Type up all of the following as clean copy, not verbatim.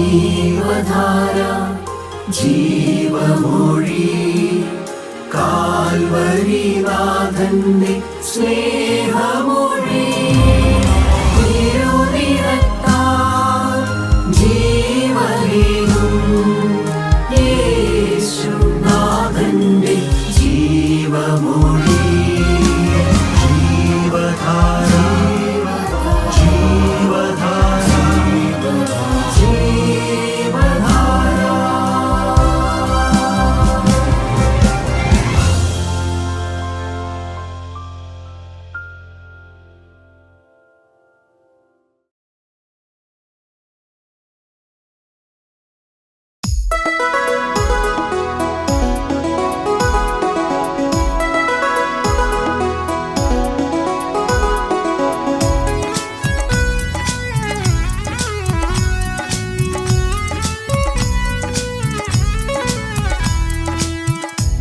ജീവധാര ജീവമൊഴി കാൽവരിനാഥന്റെ സ്നേഹമൊഴി തിരുനിറത്താൽ ജീവനേകും യേശുനാഥന്റെ ജീവമൊഴി ജീവധാര ജീവധാര ജീവധാര.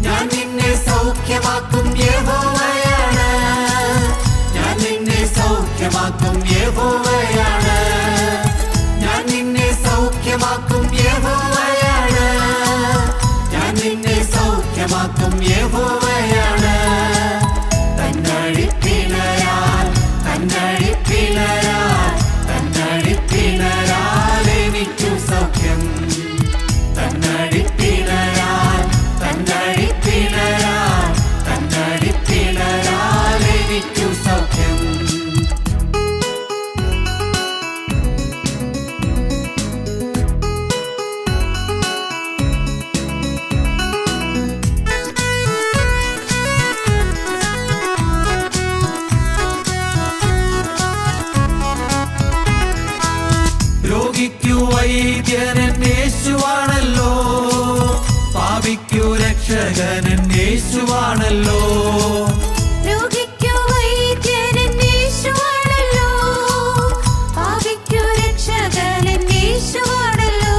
ഞാൻ നിന്നെ സൗഖ്യമാക്കും യഹോവയാണ്, ഞാൻ നിന്നെ സൗഖ്യമാക്കും യഹോവയാണ്, ഞാൻ നിന്നെ സൗഖ്യമാക്കും യഹോവയാണ്, ഞാൻ നിന്നെ സൗഖ്യമാക്കും യഹോവയാണ്. തന്നഴിപ്പിണരാൽ തന്നഴിപ്പിണരാൽ തന്നഴിപ്പിണരാൽ എനിക്കു സൗഖ്യം, തന്നഴിപ്പിണരാൽ തന്നഴിപ്പിണരാൽ തന്നഴിപ്പിണരാൽ എനിക്കു സൗഖ്യം. രോഗിക്കു വൈദ്യനൻ യേശുവാണല്ലോ, പാപിക്കു രക്ഷകനൻ യേശുവാണല്ലോ. രോഗിക്കു വൈദ്യനൻ യേശുവാണല്ലോ, പാപിക്കു രക്ഷകനൻ യേശുവാണല്ലോ.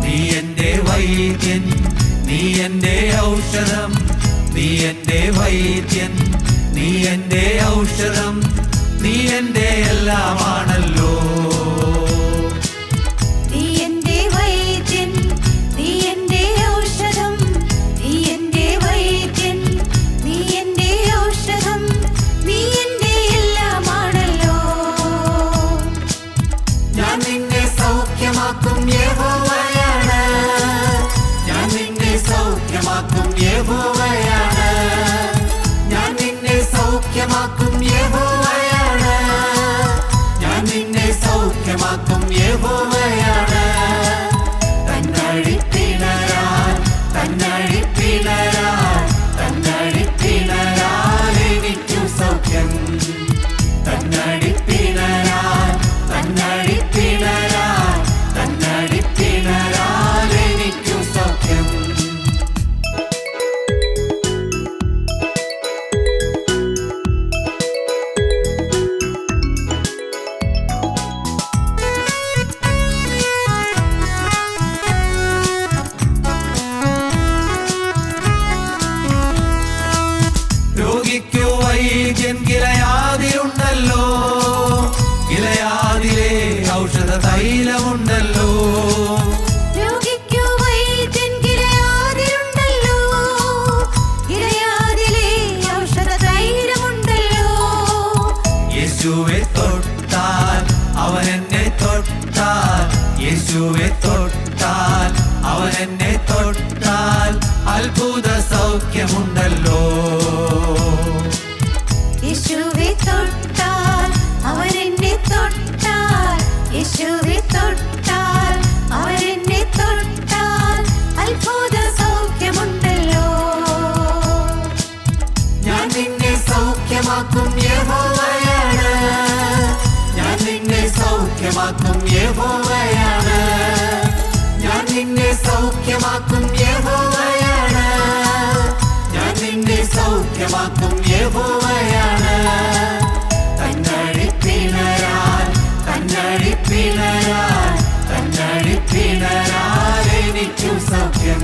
നീ എന്റെ വൈദ്യൻ, നീ എന്റെ ഔഷധം, നീ എന്റെ വൈദ്യൻ, നീ എന്റെ ഔഷധം, നീ എന്റെ എല്ലാമാണല്ലോ. നീ എന്റെ വൈദ്യൻ, നീ എന്റെ ഔഷധം, നീ എന്റെ വൈദ്യൻ, നീ എന്റെ ഔഷധം, നീ എന്റെ എല്ലാമാണല്ലോ. ഞാൻ നിന്നെ സൗഖ്യമാക്കും യഹോവയാണ്, ഞാൻ നിന്നെ സൗഖ്യമാക്കും യഹോവയാണ്, ഞാൻ നിന്നെ സൗഖ്യമാക്കും യഹോവയാണ്, ഞാൻ നിന്നെ സൗഖ്യമാക്കും യഹോവയാണ്. തന്നഴിപ്പിണരാൽ തന്നഴിപ്പിണരാൽ തന്നഴിപ്പിണരാൽ എനിക്കു സൗഖ്യം, തന്നഴിപ്പിണരാൽ തന്നഴിപ്പിണരാൽ തന്നഴിപ്പിണരാൽ എനിക്കു സൗഖ്യം. രോഗിക്കു വൈദ്യൻ ഗിലയാദിലുണ്ടല്ലോ, ഗിലയാദിലെ ഔഷധ തൈലമുണ്ടല്ലോ. രോഗിക്കു വൈദ്യൻ ഗിലയാദിലുണ്ടല്ലോ, ഗിലയാദിലെ ഔഷധ തൈലമുണ്ടല്ലോ. യേശുവെ തൊട്ടാൽ അവൻ എന്നെ തൊട്ടാൽ, യേശുവെ തൊട്ടാൽ അവൻ എന്നെ തൊട്ടാൽ അത്ഭുത സൗഖ്യമുണ്ടല്ലോ. യേശുവെ തൊട്ടാൽ അവൻ എന്നെ തൊട്ടാൽ, യേശുവെ തൊട്ടാൽ അവൻ എന്നെ തൊട്ടാൽ അത്ഭുത സൗഖ്യമുണ്ടല്ലോ. ഞാൻ നിന്നെ സൗഖ്യമാക്കും യഹോവയാണ്, ഞാൻ നിന്നെ സൗഖ്യമാക്കും യഹോവയാണ്, ഞാൻ നിന്നെ സൗഖ്യമാക്കും യഹോവയാണ്, ഞാൻ നിന്നെ സൗഖ്യമാക്കും യഹോവയാണ്. തന്നഴിപ്പിണരാൽ തന്നഴിപ്പിണരാൽ തന്നഴിപ്പിണരാൽ എനിക്കു സൗഖ്യം,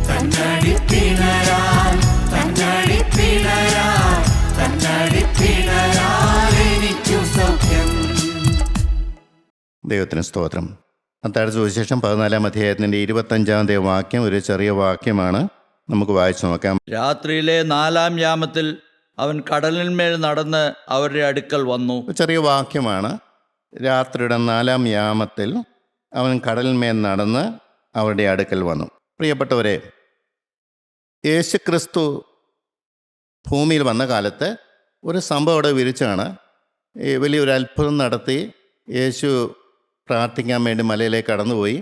തന്നഴിപ്പിണരാൽ തന്നഴിപ്പിണരാൽ തന്നഴിപ്പിണരാൽ എനിക്കു സൗഖ്യം. ദൈവത്തിന് സ്തോത്രം. മത്തായിയുടെ സുവിശേഷം 14-ാം അധ്യായത്തിൻ്റെ 25-ാമത്തെ വാക്യം ഒരു ചെറിയ വാക്യമാണ്. നമുക്ക് വായിച്ചു നോക്കാം. രാത്രിയിലെ 4-ാം യാമത്തിൽ അവൻ കടലിന്മേൽ നടന്ന് അവരുടെ അടുക്കൽ വന്നു. ചെറിയ വാക്യമാണ്. രാത്രിയുടെ 4-ാം യാമത്തിൽ അവൻ കടലിന്മേൽ നടന്ന് അവരുടെ അടുക്കൽ വന്നു. പ്രിയപ്പെട്ടവരെ, യേശുക്രിസ്തു ഭൂമിയിൽ വന്ന കാലത്ത് ഒരു സംഭവം അവിടെ വിരിച്ചാണ്. വലിയൊരു അത്ഭുതം നടത്തി. യേശു പ്രാർത്ഥിക്കാൻ വേണ്ടി മലയിലേക്ക് കടന്നുപോയി.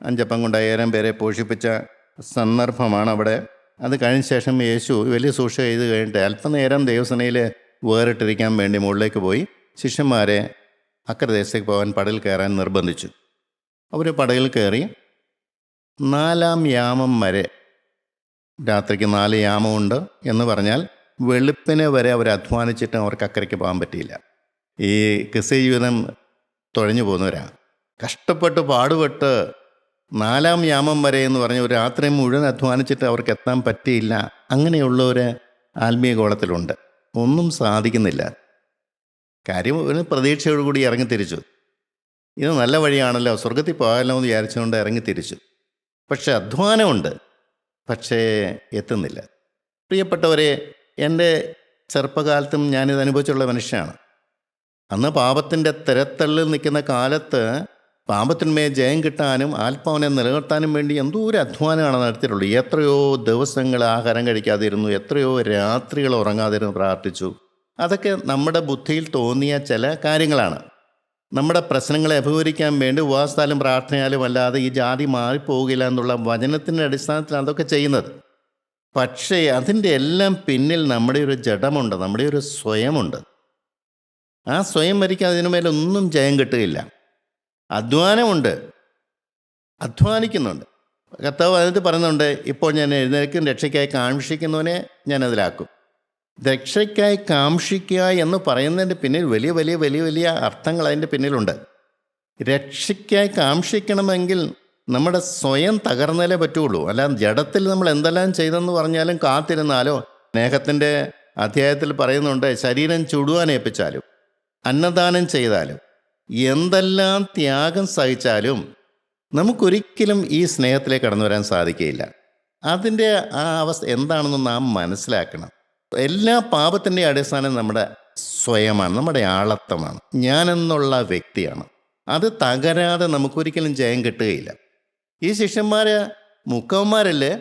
5 അപ്പം കൊണ്ട് 5000 പേരെ പോഷിപ്പിച്ച സന്ദർഭമാണ് അവിടെ. അത് കഴിഞ്ഞ ശേഷം യേശു വലിയ സൂക്ഷ ചെയ്ത് കഴിഞ്ഞിട്ട് അല്പനേരം ദൈവസേനയിൽ വേറിട്ടിരിക്കാൻ വേണ്ടി മുകളിലേക്ക് പോയി. ശിഷ്യന്മാരെ അക്കരെ ദേശത്തേക്ക് പോകാൻ പടകിൽ കയറാൻ നിർബന്ധിച്ചു. അവർ പടകിൽ കയറി 4-ാം യാമം വരെ, രാത്രിക്ക് 4 യാമമുണ്ട് എന്ന് പറഞ്ഞാൽ വെളുപ്പിനെ വരെ അവർ അധ്വാനിച്ചിട്ട് അവർക്ക് അക്കരയ്ക്ക് പോകാൻ പറ്റിയില്ല. ഈ ക്രിസ്ത്യ ജീവിതം തുഴഞ്ഞു പോകുന്നവരാണ്. കഷ്ടപ്പെട്ട് പാടുപെട്ട് 4-ാം യാമം വരെ എന്ന് പറഞ്ഞ് ഒരു രാത്രി മുഴുവൻ അധ്വാനിച്ചിട്ട് അവർക്ക് എത്താൻ പറ്റിയില്ല. അങ്ങനെയുള്ളവർ ആത്മീയ ഗോളത്തിലുണ്ട്. ഒന്നും സാധിക്കുന്നില്ല. കാര്യം ഒരു പ്രതീക്ഷയോടുകൂടി ഇറങ്ങിത്തിരിച്ചു. ഇത് നല്ല വഴിയാണല്ലോ, സ്വർഗത്തിൽ പോകാമല്ലോ എന്ന് വിചാരിച്ചുകൊണ്ട് ഇറങ്ങിത്തിരിച്ചു. പക്ഷെ അധ്വാനമുണ്ട്, പക്ഷേ എത്തുന്നില്ല. പ്രിയപ്പെട്ടവരെ, എൻ്റെ ചെറുപ്പകാലത്തും ഞാനിത് അനുഭവിച്ചുള്ള മനുഷ്യനാണ്. അന്ന് പാപത്തിൻ്റെ തിരത്തള്ളിൽ നിൽക്കുന്ന കാലത്ത് പാപത്തിന്മേൽ ജയം കിട്ടാനും ആത്മാവിനെ നിലനിർത്താനും വേണ്ടി എന്തോ ഒരു അധ്വാനമാണ് നടത്തിയിട്ടുള്ളൂ. എത്രയോ ദിവസങ്ങൾ ആഹാരം കഴിക്കാതിരുന്നു, എത്രയോ രാത്രികൾ ഉറങ്ങാതിരുന്നു പ്രാർത്ഥിച്ചു. അതൊക്കെ നമ്മുടെ ബുദ്ധിയിൽ തോന്നിയ ചില കാര്യങ്ങളാണ്. നമ്മുടെ പ്രശ്നങ്ങളെ അഭിമുഖീകരിക്കാൻ വേണ്ടി ഉപവാസത്താലും പ്രാർത്ഥനയാലും അല്ലാതെ ഈ ജാതി മാറിപ്പോകില്ല എന്നുള്ള വചനത്തിൻ്റെ അടിസ്ഥാനത്തിൽ അതൊക്കെ ചെയ്യുന്നത്. പക്ഷേ അതിൻ്റെ എല്ലാം പിന്നിൽ നമ്മുടെ ഒരു ജഡമുണ്ട്, നമ്മുടെ ഒരു സ്വയമുണ്ട്. ആ സ്വയം വരിക്കാൻ അതിനുമേലൊന്നും ജയം കിട്ടുകയില്ല. അധ്വാനമുണ്ട്, അധ്വാനിക്കുന്നുണ്ട്. കർത്താവ് അതിനകത്ത് പറയുന്നുണ്ട്, ഇപ്പോൾ ഞാൻ എഴുന്നേൽക്കും, രക്ഷയ്ക്കായി കാംക്ഷിക്കുന്നവനെ ഞാൻ അതിലാക്കും. രക്ഷയ്ക്കായി കാംക്ഷിക്കുക എന്ന് പറയുന്നതിൻ്റെ പിന്നിൽ വലിയ വലിയ വലിയ വലിയ അർത്ഥങ്ങൾ അതിൻ്റെ പിന്നിലുണ്ട്. രക്ഷയ്ക്കായി കാംക്ഷിക്കണമെങ്കിൽ നമ്മുടെ സ്വയം തകർന്നാലേ പറ്റുള്ളൂ. അല്ലാതെ ജഡത്തിൽ നമ്മൾ എന്തെല്ലാം ചെയ്തെന്ന് പറഞ്ഞാലും കാത്തിരുന്നാലോ, സ്നേഹത്തിൻ്റെ അധ്യായത്തിൽ പറയുന്നുണ്ട്, ശരീരം ചുടുവാൻ ഏൽപ്പിച്ചാലും അന്നദാനം ചെയ്താലും എന്തെല്ലാം ത്യാഗം സഹിച്ചാലും നമുക്കൊരിക്കലും ഈ സ്നേഹത്തിലേക്ക് കടന്നു വരാൻ സാധിക്കുകയില്ല. അതിൻ്റെ ആ അവസ്ഥ എന്താണെന്ന് നാം മനസ്സിലാക്കണം. എല്ലാ പാപത്തിൻ്റെ അടിസ്ഥാനം നമ്മുടെ സ്വയമാണ്, നമ്മുടെ ആളത്വമാണ്, ഞാനെന്നുള്ള വ്യക്തിയാണ്. അത് തകരാതെ നമുക്കൊരിക്കലും ജയം കിട്ടുകയില്ല. ഈ ശിഷ്യന്മാർ മുക്കവന്മാരല്ലേ,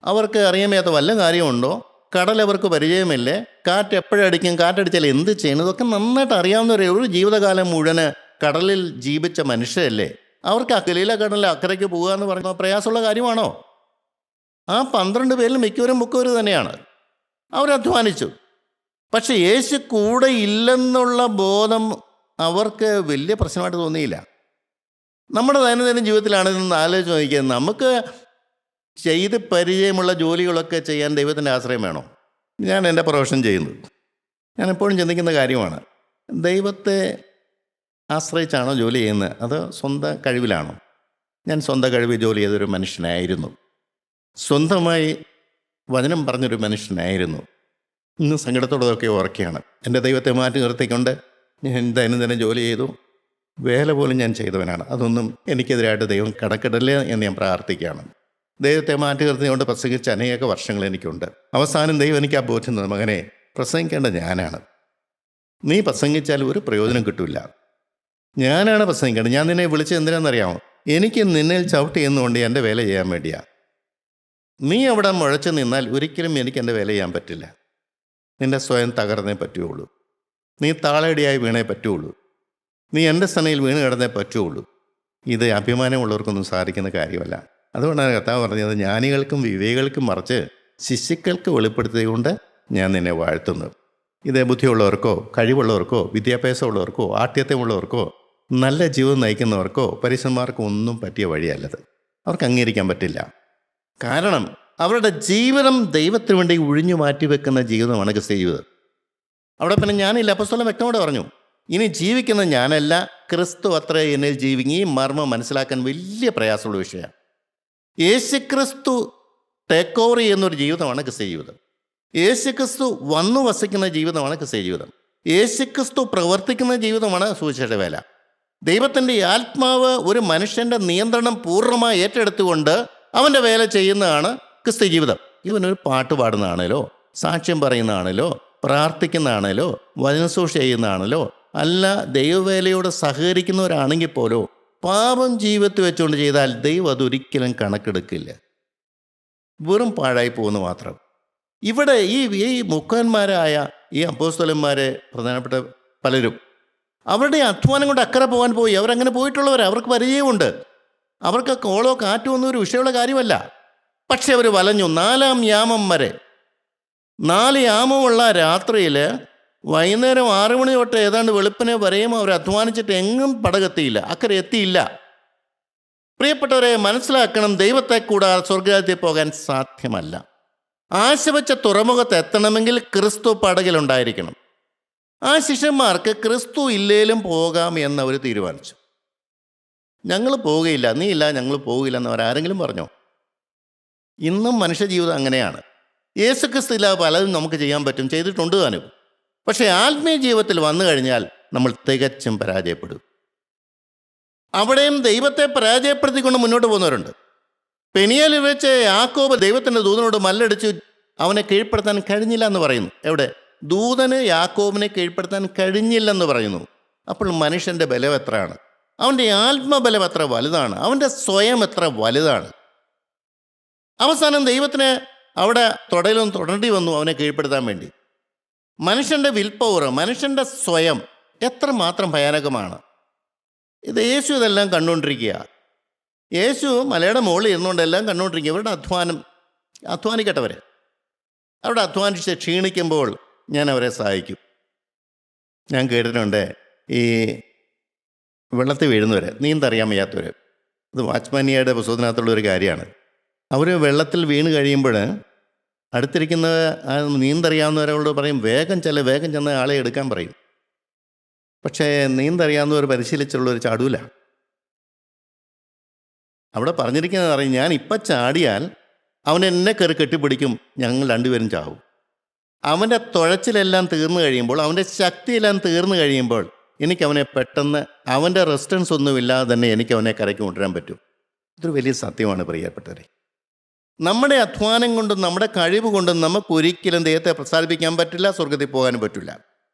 അവർക്ക് അറിയാൻ മേത്ത വല്ല കാര്യമുണ്ടോ? കടൽ അവർക്ക് പരിചയമില്ലേ? കാറ്റ് എപ്പോഴടിക്കും, കാറ്റടിച്ചാൽ എന്ത് ചെയ്യണം, ഇതൊക്കെ നന്നായിട്ട് അറിയാവുന്നവരെ. ഒരു ജീവിതകാലം മുഴുവൻ കടലിൽ ജീവിച്ച മനുഷ്യരല്ലേ. അവർക്ക് ഗലീല കടലിൽ അക്കരയ്ക്ക് പോകുക എന്ന് പറയുന്ന പ്രയാസമുള്ള കാര്യമാണോ? ആ 12 പേരിൽ മിക്കവരും മുക്കവർ തന്നെയാണ്. അവരധ്വാനിച്ചു. പക്ഷെ യേശു കൂടെ ഇല്ലെന്നുള്ള ബോധം അവർക്ക് വലിയ പ്രശ്നമായിട്ട് തോന്നിയില്ല. നമ്മുടെ ദൈനംദിന ജീവിതത്തിലാണ് ഇതൊന്ന് ആലോചിച്ച് നോക്കിയത്. നമുക്ക് ചെയ്ത് പരിചയമുള്ള ജോലികളൊക്കെ ചെയ്യാൻ ദൈവത്തിൻ്റെ ആശ്രയം വേണോ? ഞാൻ എൻ്റെ പ്രൊഫഷൻ ചെയ്യുന്നു. ഞാൻ എപ്പോഴും ചിന്തിക്കുന്ന കാര്യമാണ്, ദൈവത്തെ ആശ്രയിച്ചാണോ ജോലി ചെയ്യുന്നത്, അത് സ്വന്തം കഴിവിലാണോ? ഞാൻ സ്വന്തം കഴിവിൽ ജോലി ചെയ്തൊരു മനുഷ്യനായിരുന്നു. സ്വന്തമായി വചനം പറഞ്ഞൊരു മനുഷ്യനായിരുന്നു. ഇന്ന് സങ്കടത്തോടൊക്കെ ഓർക്കുകയാണ്. എൻ്റെ ദൈവത്തെ മാറ്റി നിർത്തിക്കൊണ്ട് ഞാൻ ദൈനംദിനം ജോലി ചെയ്തു. വേല പോലും ഞാൻ ചെയ്തവനാണ്. അതൊന്നും എനിക്കെതിരായിട്ട് ദൈവം കടക്കിടല്ലേ എന്ന് ഞാൻ പ്രാർത്ഥിക്കുകയാണ്. ദൈവത്തെ മാറ്റി നിർത്തിക്കൊണ്ട് പ്രസംഗിച്ച അനേക വർഷങ്ങൾ എനിക്കുണ്ട്. അവസാനം ദൈവം എനിക്ക് ആ ബോധ്യം തന്നു, മകനെ, പ്രസംഗിക്കേണ്ട ഞാനാണ്. നീ പ്രസംഗിച്ചാൽ ഒരു പ്രയോജനം കിട്ടില്ല. ഞാനാണ് പ്രസംഗിക്കേണ്ടത്. ഞാൻ നിന്നെ വിളിച്ചത് എന്തിനാണെന്നറിയാമോ? എനിക്ക് നിന്നിൽ ചവിട്ടി എന്നുകൊണ്ട് എൻ്റെ വേല ചെയ്യാൻ വേണ്ടിയാണ്. നീ അവിടെ മുഴച്ചു നിന്നാൽ ഒരിക്കലും എനിക്ക് എൻ്റെ വേല ചെയ്യാൻ പറ്റില്ല. നിൻ്റെ സ്വയം തകർന്നേ പറ്റുകയുള്ളൂ. നീ താളടിയായി വീണേ പറ്റുകയുള്ളൂ. നീ എൻ്റെ സനയിൽ വീണ് കിടന്നേ പറ്റുകയുള്ളൂ. ഇത് അഭിമാനമുള്ളവർക്കൊന്നും സാധിക്കുന്ന കാര്യമല്ല. അതുകൊണ്ടാണ് കർത്താവ് പറഞ്ഞത്, ജ്ഞാനികൾക്കും വിവേകികൾക്കും മറിച്ച് ശിശുക്കൾക്ക് വെളിപ്പെടുത്തിയതുകൊണ്ട് ഞാൻ നിന്നെ വാഴ്ത്തുന്നു. ഇത് ബുദ്ധിയുള്ളവർക്കോ കഴിവുള്ളവർക്കോ വിദ്യാഭ്യാസമുള്ളവർക്കോ ആഠ്യത്വമുള്ളവർക്കോ നല്ല ജീവിതം നയിക്കുന്നവർക്കോ പരീക്ഷന്മാർക്കോ ഒന്നും പറ്റിയ വഴിയല്ലത്. അവർക്ക് അംഗീകരിക്കാൻ പറ്റില്ല. കാരണം അവരുടെ ജീവിതം ദൈവത്തിന് വേണ്ടി ഒഴിഞ്ഞു മാറ്റിവെക്കുന്ന ജീവിതമാണ് ക്രിസ്ത്യ ജീവിതം. അവിടെ പിന്നെ ഞാനില്ല. അപ്പോസ്തലൻ വ്യക്തമായിട്ട് പറഞ്ഞു, ഇനി ജീവിക്കുന്ന ഞാനല്ല, ക്രിസ്തു അത്ര എന്നിൽ ജീവിക്കും. ഈ മർമ്മം മനസ്സിലാക്കാൻ വലിയ പ്രയാസമുള്ള വിഷയമാണ്. യേശുക്രിസ്തു ടേക്ക് ഓവർ ചെയ്യുന്നൊരു ജീവിതമാണ് ക്രിസ്ത്യ ജീവിതം. യേശുക്രിസ്തു വന്നു വസിക്കുന്ന ജീവിതമാണ് ക്രിസ്ത്യ ജീവിതം. യേശുക്രിസ്തു പ്രവർത്തിക്കുന്ന ജീവിതമാണ് സുവിശേഷ വേല. ദൈവത്തിൻ്റെ ആത്മാവ് ഒരു മനുഷ്യൻ്റെ നിയന്ത്രണം പൂർണ്ണമായി ഏറ്റെടുത്തുകൊണ്ട് അവൻ്റെ വേല ചെയ്യുന്നതാണ് ക്രിസ്ത്യ ജീവിതം. ഇവനൊരു പാട്ട് പാടുന്നതാണേലോ, സാക്ഷ്യം പറയുന്നതാണേലോ, പ്രാർത്ഥിക്കുന്നതാണേലോ, വചനശുശ്രൂഷ ചെയ്യുന്നതാണല്ലോ, അല്ല ദൈവവേലയോട് സഹകരിക്കുന്നവരാണെങ്കിൽ പോലും പാപം ജീവിതത്തിൽ വെച്ചുകൊണ്ട് ചെയ്താൽ ദൈവം അതൊരിക്കലും കണക്കെടുക്കില്ല. വെറും പാഴായി പോകുന്നു മാത്രം. ഇവിടെ ഈ മുഖന്മാരായ ഈ അപ്പോസ്തലന്മാരെ പ്രധാനപ്പെട്ട പലരും അവരുടെ അധ്വാനം കൊണ്ട് അക്കരെ പോകാൻ പോയി. അവരങ്ങനെ പോയിട്ടുള്ളവർ, അവർക്ക് പരിചയമുണ്ട്. അവർക്ക് കോളോ കാറ്റോ ഒന്നും ഒരു വിഷയമുള്ള കാര്യമല്ല. പക്ഷെ അവർ വലഞ്ഞു. 4-ാം യാമം വരെ, 4 യാമമുള്ള രാത്രിയിൽ വൈകുന്നേരം 6 മണി തൊട്ട് ഏതാണ്ട് വെളുപ്പിനെ വരെയും അവർ അധ്വാനിച്ചിട്ട് എങ്ങും പടകെത്തിയില്ല, അക്കരെ എത്തിയില്ല. പ്രിയപ്പെട്ടവരെ, മനസ്സിലാക്കണം, ദൈവത്തെ കൂടാതെ സ്വർഗ്ഗരാജ്യത്തിൽ പോകാൻ സാധ്യമല്ല. ആശ വെച്ച തുറമുഖത്ത് എത്തണമെങ്കിൽ ക്രിസ്തു പടകിലുണ്ടായിരിക്കണം. ആ ശിഷ്യന്മാർക്ക് ക്രിസ്തു ഇല്ലേലും പോകാം എന്നവർ തീരുമാനിച്ചു. ഞങ്ങൾ പോവുകയില്ല, നീ ഇല്ല ഞങ്ങൾ പോവുകയില്ല എന്നവരാരെങ്കിലും പറഞ്ഞോ? ഇന്നും മനുഷ്യജീവിതം അങ്ങനെയാണ്. യേശുക്രിസ്തു ഇല്ലാതെ പലതും നമുക്ക് ചെയ്യാൻ പറ്റും, ചെയ്തിട്ടുണ്ട് താനും. പക്ഷേ ആത്മീയ ജീവിതത്തിൽ വന്നു കഴിഞ്ഞാൽ നമ്മൾ തികച്ചും പരാജയപ്പെടും. അവിടെയും ദൈവത്തെ പരാജയപ്പെടുത്തിക്കൊണ്ട് മുന്നോട്ട് പോകുന്നവരുണ്ട്. പെനിയലിൽ വെച്ച് യാക്കോബ് ദൈവത്തിൻ്റെ ദൂതനോട് മല്ലടിച്ചു അവനെ കീഴ്പ്പെടുത്താൻ കഴിഞ്ഞില്ല എന്ന് പറയുന്നു. എവിടെ? ദൂതന് യാക്കോബിനെ കീഴ്പ്പെടുത്താൻ കഴിഞ്ഞില്ലെന്ന് പറയുന്നു. അപ്പോൾ മനുഷ്യൻ്റെ ബലം എത്രയാണ്? അവൻ്റെ ആത്മബലം എത്ര വലുതാണ്? അവൻ്റെ സ്വയം എത്ര വലുതാണ്? അവസാനം ദൈവത്തിന് അവിടെ തുടയിലൊന്നും തുടരേണ്ടി വന്നു അവനെ കീഴ്പ്പെടുത്താൻ വേണ്ടി. മനുഷ്യൻ്റെ വിൽ പവർ, മനുഷ്യൻ്റെ സ്വയം എത്രമാത്രം ഭയാനകമാണ്. യേശു ഇതെല്ലാം കണ്ടുകൊണ്ടിരിക്കുക. യേശു മലയുടെ മുകളിൽ ഇരുന്നുകൊണ്ട് എല്ലാം കണ്ടുകൊണ്ടിരിക്കുക. ഇവരുടെ അധ്വാനിക്കട്ടവർ അവിടെ അധ്വാനിച്ച് ക്ഷീണിക്കുമ്പോൾ ഞാൻ അവരെ സഹായിക്കും. ഞാൻ കേട്ടിട്ടുണ്ട്, ഈ വെള്ളത്തിൽ വീഴുന്നവർ, നീന്തറിയാൻ വയ്യാത്തവർ. ഇത് വാച്ച്മാനിയയുടെ പുസ്തകത്തിനകത്തുള്ളൊരു കാര്യമാണ്. അവർ വെള്ളത്തിൽ വീണ് കഴിയുമ്പോൾ അടുത്തിരിക്കുന്ന നീന്തറിയാവുന്നവരോട് പറയും, വേഗം ചെന്ന് ആളെ എടുക്കാൻ പറയും. പക്ഷേ നീന്തറിയാവുന്നവർ പരിശീലിച്ചുള്ളൊരു ചാടൂല. അവിടെ പറഞ്ഞിരിക്കുന്നത് പറയും, ഞാൻ ഇപ്പം ചാടിയാൽ അവൻ എന്നെ കയറി കെട്ടിപ്പിടിക്കും, ഞങ്ങൾ രണ്ടുപേരും ചാവും. അവൻ്റെ തുഴച്ചിലെല്ലാം തീർന്നു കഴിയുമ്പോൾ, അവൻ്റെ ശക്തിയെല്ലാം തീർന്നു കഴിയുമ്പോൾ എനിക്കവനെ പെട്ടെന്ന് അവൻ്റെ റെസിസ്റ്റൻസ് ഒന്നുമില്ലാതെ തന്നെ എനിക്കവനെ കരയ്ക്ക് കൊണ്ടുവരാൻ പറ്റും. ഇതൊരു വലിയ സത്യമാണ് പ്രിയപ്പെട്ടവരെ. നമ്മുടെ അധ്വാനം കൊണ്ടും നമ്മുടെ കഴിവ് കൊണ്ടും നമുക്കൊരിക്കലും ദൈവത്തെ പ്രസാദിപ്പിക്കാൻ പറ്റില്ല, സ്വർഗത്തിൽ പോകാനും പറ്റില്ല.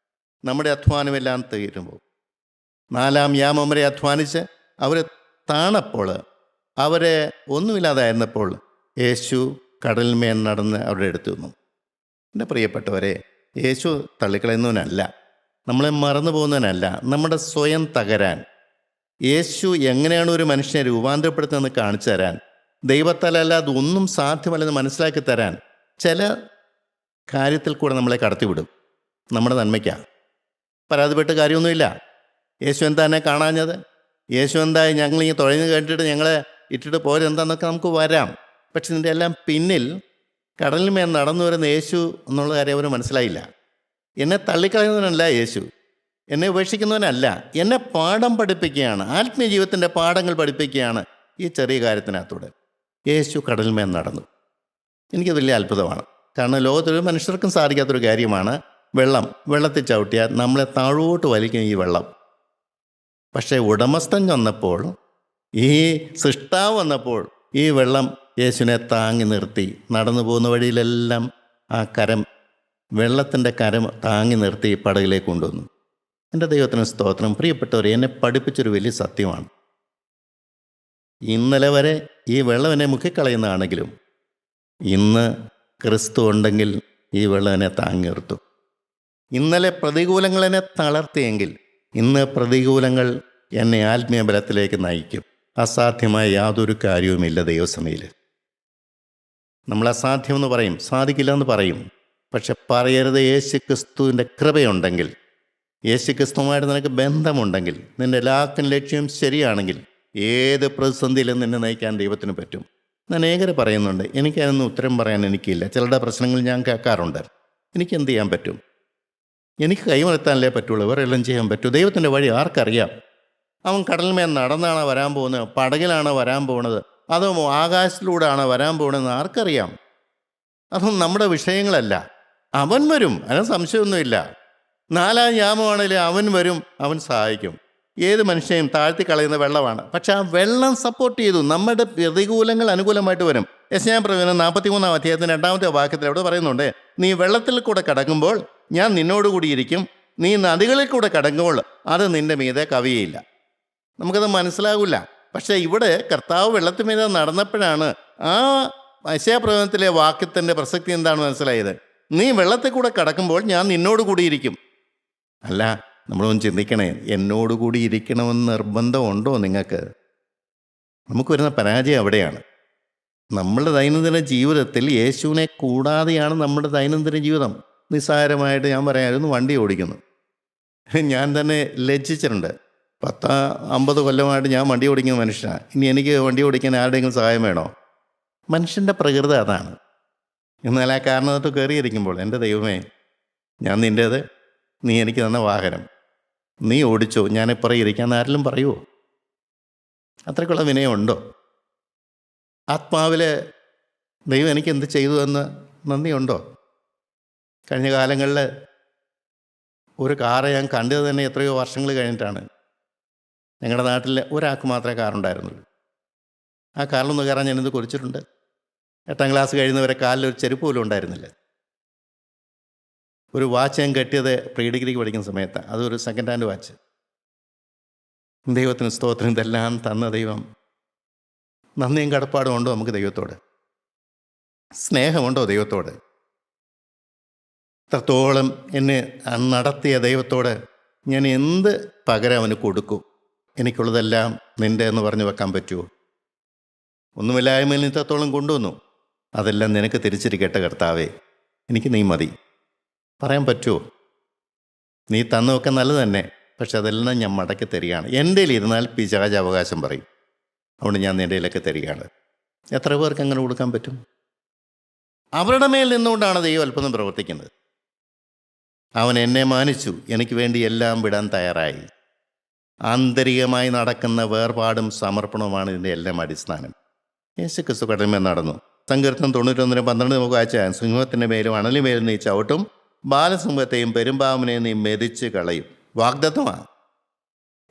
നമ്മുടെ അധ്വാനമെല്ലാം തീരുമ്പോൾ, 4-ാം യാമം വരെ അധ്വാനിച്ച് അവർ താണപ്പോൾ, അവരെ ഒന്നുമില്ലാതായിരുന്നപ്പോൾ യേശു കടലിന്മേൽ നടന്ന് അവരുടെ അടുത്ത് വന്നു. എൻ്റെ പ്രിയപ്പെട്ടവരെ, യേശു തള്ളിക്കളയുന്നവനല്ല, നമ്മളെ മറന്നു പോകുന്നവനല്ല. നമ്മുടെ സ്വയം തകരാൻ യേശു എങ്ങനെയാണ് ഒരു മനുഷ്യനെ രൂപാന്തരപ്പെടുത്തുന്നതെന്ന് കാണിച്ചു തരാൻ, ദൈവത്താലല്ലാതെ ഒന്നും സാധ്യമല്ലെന്ന് മനസ്സിലാക്കി തരാൻ ചില കാര്യത്തിൽ കൂടെ നമ്മളെ കടത്തിവിടും. നമ്മുടെ നന്മയ്ക്കാണ്. പരാതിപ്പെട്ട് കാര്യമൊന്നുമില്ല. യേശു എന്താ എന്നെ കാണാഞ്ഞത്? യേശു എന്തായി ഞങ്ങളിങ്ങനെ തുഴഞ്ഞ് കേട്ടിട്ട് ഞങ്ങളെ ഇട്ടിട്ട് പോരെന്താന്നൊക്കെ നമുക്ക് വരാം. പക്ഷെ ഇതിൻ്റെ എല്ലാം പിന്നിൽ കടലിന്മേൽ നടന്നു വരുന്ന യേശു എന്നുള്ള കാര്യം അവർ മനസ്സിലായില്ല. എന്നെ തള്ളിക്കളയുന്നവനല്ല യേശു, എന്നെ ഉപേക്ഷിക്കുന്നവനല്ല, എന്നെ പാഠം പഠിപ്പിക്കുകയാണ്, ആത്മീയ ജീവിതത്തിൻ്റെ പാഠങ്ങൾ പഠിപ്പിക്കുകയാണ്. ഈ ചെറിയ കാര്യത്തിനകത്തൂടെ യേശു കടലിന്മേൽ നടന്നു. എനിക്ക് വലിയ അത്ഭുതമാണ്. കാരണം ലോകത്തൊരു മനുഷ്യർക്കും സാധിക്കാത്തൊരു കാര്യമാണ് വെള്ളത്തിൽ ചവിട്ടിയാൽ നമ്മളെ താഴോട്ട് വലിക്കും ഈ വെള്ളം. പക്ഷേ ഉടമസ്ഥൻ വന്നപ്പോൾ, ഈ സൃഷ്ടാവ് വന്നപ്പോൾ, ഈ വെള്ളം യേശുവിനെ താങ്ങി നിർത്തി. നടന്നു പോകുന്ന വഴിയിലെല്ലാം ആ വെള്ളത്തിൻ്റെ കരം താങ്ങി നിർത്തി പടകിലേക്ക് കൊണ്ടുവന്നു. എൻ്റെ ദൈവത്തിന് സ്തോത്രം. പ്രിയപ്പെട്ടവർ, എന്നെ പഠിപ്പിച്ചൊരു വലിയ സത്യമാണ്. ഇന്നലെ വരെ ഈ വെള്ളം എന്നെ മുക്കിക്കളയുന്നതാണെങ്കിലും ഇന്ന് ക്രിസ്തു ഉണ്ടെങ്കിൽ ഈ വെള്ളം എന്നെ താങ്ങി നിർത്തും. ഇന്നലെ പ്രതികൂലങ്ങൾ എന്നെ തളർത്തിയെങ്കിൽ ഇന്ന് പ്രതികൂലങ്ങൾ എന്നെ ആത്മീയ ബലത്തിലേക്ക് നയിക്കും. അസാധ്യമായ യാതൊരു കാര്യവുമില്ല ദൈവസഭയിൽ. നമ്മൾ അസാധ്യമെന്ന് പറയും, സാധിക്കില്ല എന്ന് പറയും. പക്ഷെ പറയരുത്, യേശുക്രിസ്തുവിൻ്റെ കൃപയുണ്ടെങ്കിൽ, യേശുക്രിസ്തുവുമായിട്ട് നിനക്ക് ബന്ധമുണ്ടെങ്കിൽ, നിൻ്റെ എല്ലാത്തിനും ലക്ഷ്യം ശരിയാണെങ്കിൽ ഏത് പ്രതിസന്ധിയിലും നിന്നെ നയിക്കാൻ ദൈവത്തിന് പറ്റും. ഞാൻ ഏകരെ പറയുന്നുണ്ട്, എനിക്കതിനൊന്നും ഉത്തരം പറയാൻ എനിക്കില്ല. ചിലരുടെ പ്രശ്നങ്ങൾ ഞാൻ കേൾക്കാറുണ്ട്. എനിക്ക് എന്ത് ചെയ്യാൻ പറ്റും? എനിക്ക് കൈമലത്താനല്ലേ പറ്റുള്ളൂ, വേറെ എല്ലാം ചെയ്യാൻ പറ്റൂ. ദൈവത്തിൻ്റെ വഴി ആർക്കറിയാം? അവൻ കടലിന്മേൽ നടന്നാണോ വരാൻ പോകുന്നത്, പടകിലാണോ വരാൻ പോകുന്നത്, അതോ ആകാശത്തിലൂടെയാണോ വരാൻ പോകുന്നതെന്ന് ആർക്കറിയാം? അതൊന്നും നമ്മുടെ വിഷയങ്ങളല്ല. അവൻ വരും, അതിന് സംശയമൊന്നുമില്ല. 4-ാം യാമമാണെങ്കിലും അവൻ വരും, അവൻ സഹായിക്കും. ഏത് മനുഷ്യനെയും താഴ്ത്തി കളയുന്ന വെള്ളമാണ്. പക്ഷെ ആ വെള്ളം സപ്പോർട്ട് ചെയ്തു. നമ്മുടെ പ്രതികൂലങ്ങൾ അനുകൂലമായിട്ട് വരും. യെശയ്യാ പ്രവചനം 43 അധ്യായത്തിൻ്റെ 2 വാക്യത്തിൽ അവിടെ പറയുന്നുണ്ട്, നീ വെള്ളത്തിൽ കൂടെ കടക്കുമ്പോൾ ഞാൻ നിന്നോടുകൂടി ഇരിക്കും, നീ നദികളിൽ കൂടെ കടക്കുമ്പോൾ അത് നിന്റെ മീതെ കവിയയില്ല. നമുക്കത് മനസ്സിലാകില്ല. പക്ഷേ ഇവിടെ കർത്താവ് വെള്ളത്തിൽ മീതെ നടന്നപ്പോഴാണ് ആ യെശയ്യാ പ്രവചനത്തിലെ വാക്യത്തിൻ്റെ പ്രസക്തി എന്താണെന്ന് മനസ്സിലായത്. നീ വെള്ളത്തിൽ കൂടെ കടക്കുമ്പോൾ ഞാൻ നിന്നോട് കൂടിയിരിക്കും. അല്ല, നമ്മളൊന്ന് ചിന്തിക്കണേ, എന്നോടുകൂടി ഇരിക്കണമെന്ന് നിർബന്ധമുണ്ടോ നിങ്ങൾക്ക്? നമുക്ക് വരുന്ന പരാജയം അവിടെയാണ്. നമ്മുടെ ദൈനംദിന ജീവിതത്തിൽ യേശുവിനെ കൂടാതെയാണ് നമ്മുടെ ദൈനംദിന ജീവിതം. നിസ്സാരമായിട്ട് ഞാൻ പറയാമായിരുന്നു വണ്ടി ഓടിക്കുന്നു. ഞാൻ തന്നെ ലജ്ജിച്ചിട്ടുണ്ട്. 10-50 കൊല്ലമായിട്ട് ഞാൻ വണ്ടി ഓടിക്കുന്ന മനുഷ്യനാണ്. ഇനി എനിക്ക് വണ്ടി ഓടിക്കാൻ ആരുടെയെങ്കിലും സഹായം വേണോ? മനുഷ്യൻ്റെ പ്രകൃതി അതാണ്. എന്നാൽ ആ കാരണത്ത് കയറിയിരിക്കുമ്പോൾ, എൻ്റെ ദൈവമേ, ഞാൻ നിൻ്റേത്, നീ എനിക്ക് തന്ന വാഹനം, നീ ഓടിച്ചോ, ഞാനിപ്പുറം ഇരിക്കാമെന്ന് ആരെങ്കിലും പറയുമോ? അത്രയ്ക്കുള്ള വിനയമുണ്ടോ? ആത്മാവിൽ ദൈവം എനിക്ക് എന്ത് ചെയ്തു എന്ന് നന്ദിയുണ്ടോ? കഴിഞ്ഞ കാലങ്ങളിൽ ഒരു കാറ് ഞാൻ കണ്ടത് തന്നെ എത്രയോ വർഷങ്ങൾ കഴിഞ്ഞിട്ടാണ്. ഞങ്ങളുടെ നാട്ടിൽ ഒരാൾക്ക് മാത്രമേ കാറുണ്ടായിരുന്നുള്ളൂ. ആ കാറിലൊന്ന് കയറാൻ ഞാനിത് കുറിച്ചിട്ടുണ്ട്. 8ാം ക്ലാസ് കഴിയുന്നവരെ കാലിലൊരു ചെരുപ്പ് പോലും ഉണ്ടായിരുന്നില്ല. ഒരു വാച്ച് ഞാൻ കെട്ടിയത് പ്രീ ഡിഗ്രിക്ക് പഠിക്കുന്ന സമയത്താണ്. അതൊരു സെക്കൻഡ് ഹാൻഡ് വാച്ച്. ദൈവത്തിന് സ്തോത്രം. ഇതെല്ലാം തന്ന ദൈവം. നന്ദിയും കടപ്പാടും ഉണ്ടോ നമുക്ക് ദൈവത്തോട്? സ്നേഹമുണ്ടോ ദൈവത്തോട്? ഇത്രത്തോളം എന്നെ നടത്തിയ ദൈവത്തോട് ഞാൻ എന്ത് പകരം അവന് കൊടുക്കും? എനിക്കുള്ളതെല്ലാം നിൻ്റെ എന്ന് പറഞ്ഞു വെക്കാൻ പറ്റുമോ? ഒന്നുമില്ലായ്മയിൽ ഇത്രത്തോളം കൊണ്ടുവന്നു, അതെല്ലാം നിനക്ക് തിരിച്ചിരിക്കട്ടെ കർത്താവേ, എനിക്ക് നീ മതി പറയാൻ പറ്റുമോ? നീ തന്നൊക്കെ നല്ലത് തന്നെ, പക്ഷെ അതെല്ലാം ഞാൻ മടക്കി തരികയാണ്. എൻ്റെ ഇരുന്നാൽ പിശാച് അവകാശം പറയും. അതുകൊണ്ട് ഞാൻ നിൻ്റെ ഇലൊക്കെ തരികയാണ്. എത്ര പേർക്ക് അങ്ങനെ കൊടുക്കാൻ പറ്റും? അവരുടെ മേൽ നിന്നുകൊണ്ടാണ് ദൈവം അത്ഭുതം പ്രവർത്തിക്കുന്നത്. അവൻ എന്നെ മാനിച്ചു, എനിക്ക് വേണ്ടി എല്ലാം വിടാൻ തയ്യാറായി. ആന്തരികമായി നടക്കുന്ന വേർപാടും സമർപ്പണവുമാണ് ഇതിൻ്റെ എല്ലാം അടിസ്ഥാനം. യേശുക്രിസ്തു കടമ നടന്നു. സങ്കീർത്തനം 91:12 നമുക്ക് വായിച്ചാൽ, സിംഹത്തിൻ്റെ മേലും അണലിമേലും നീ ചവിട്ടും, ബാലസിംഹത്തെയും പെരുമ്പാമ്പിനെയും നീ മെതിച്ച് കളയും. വാഗ്ദത്തമാണ്.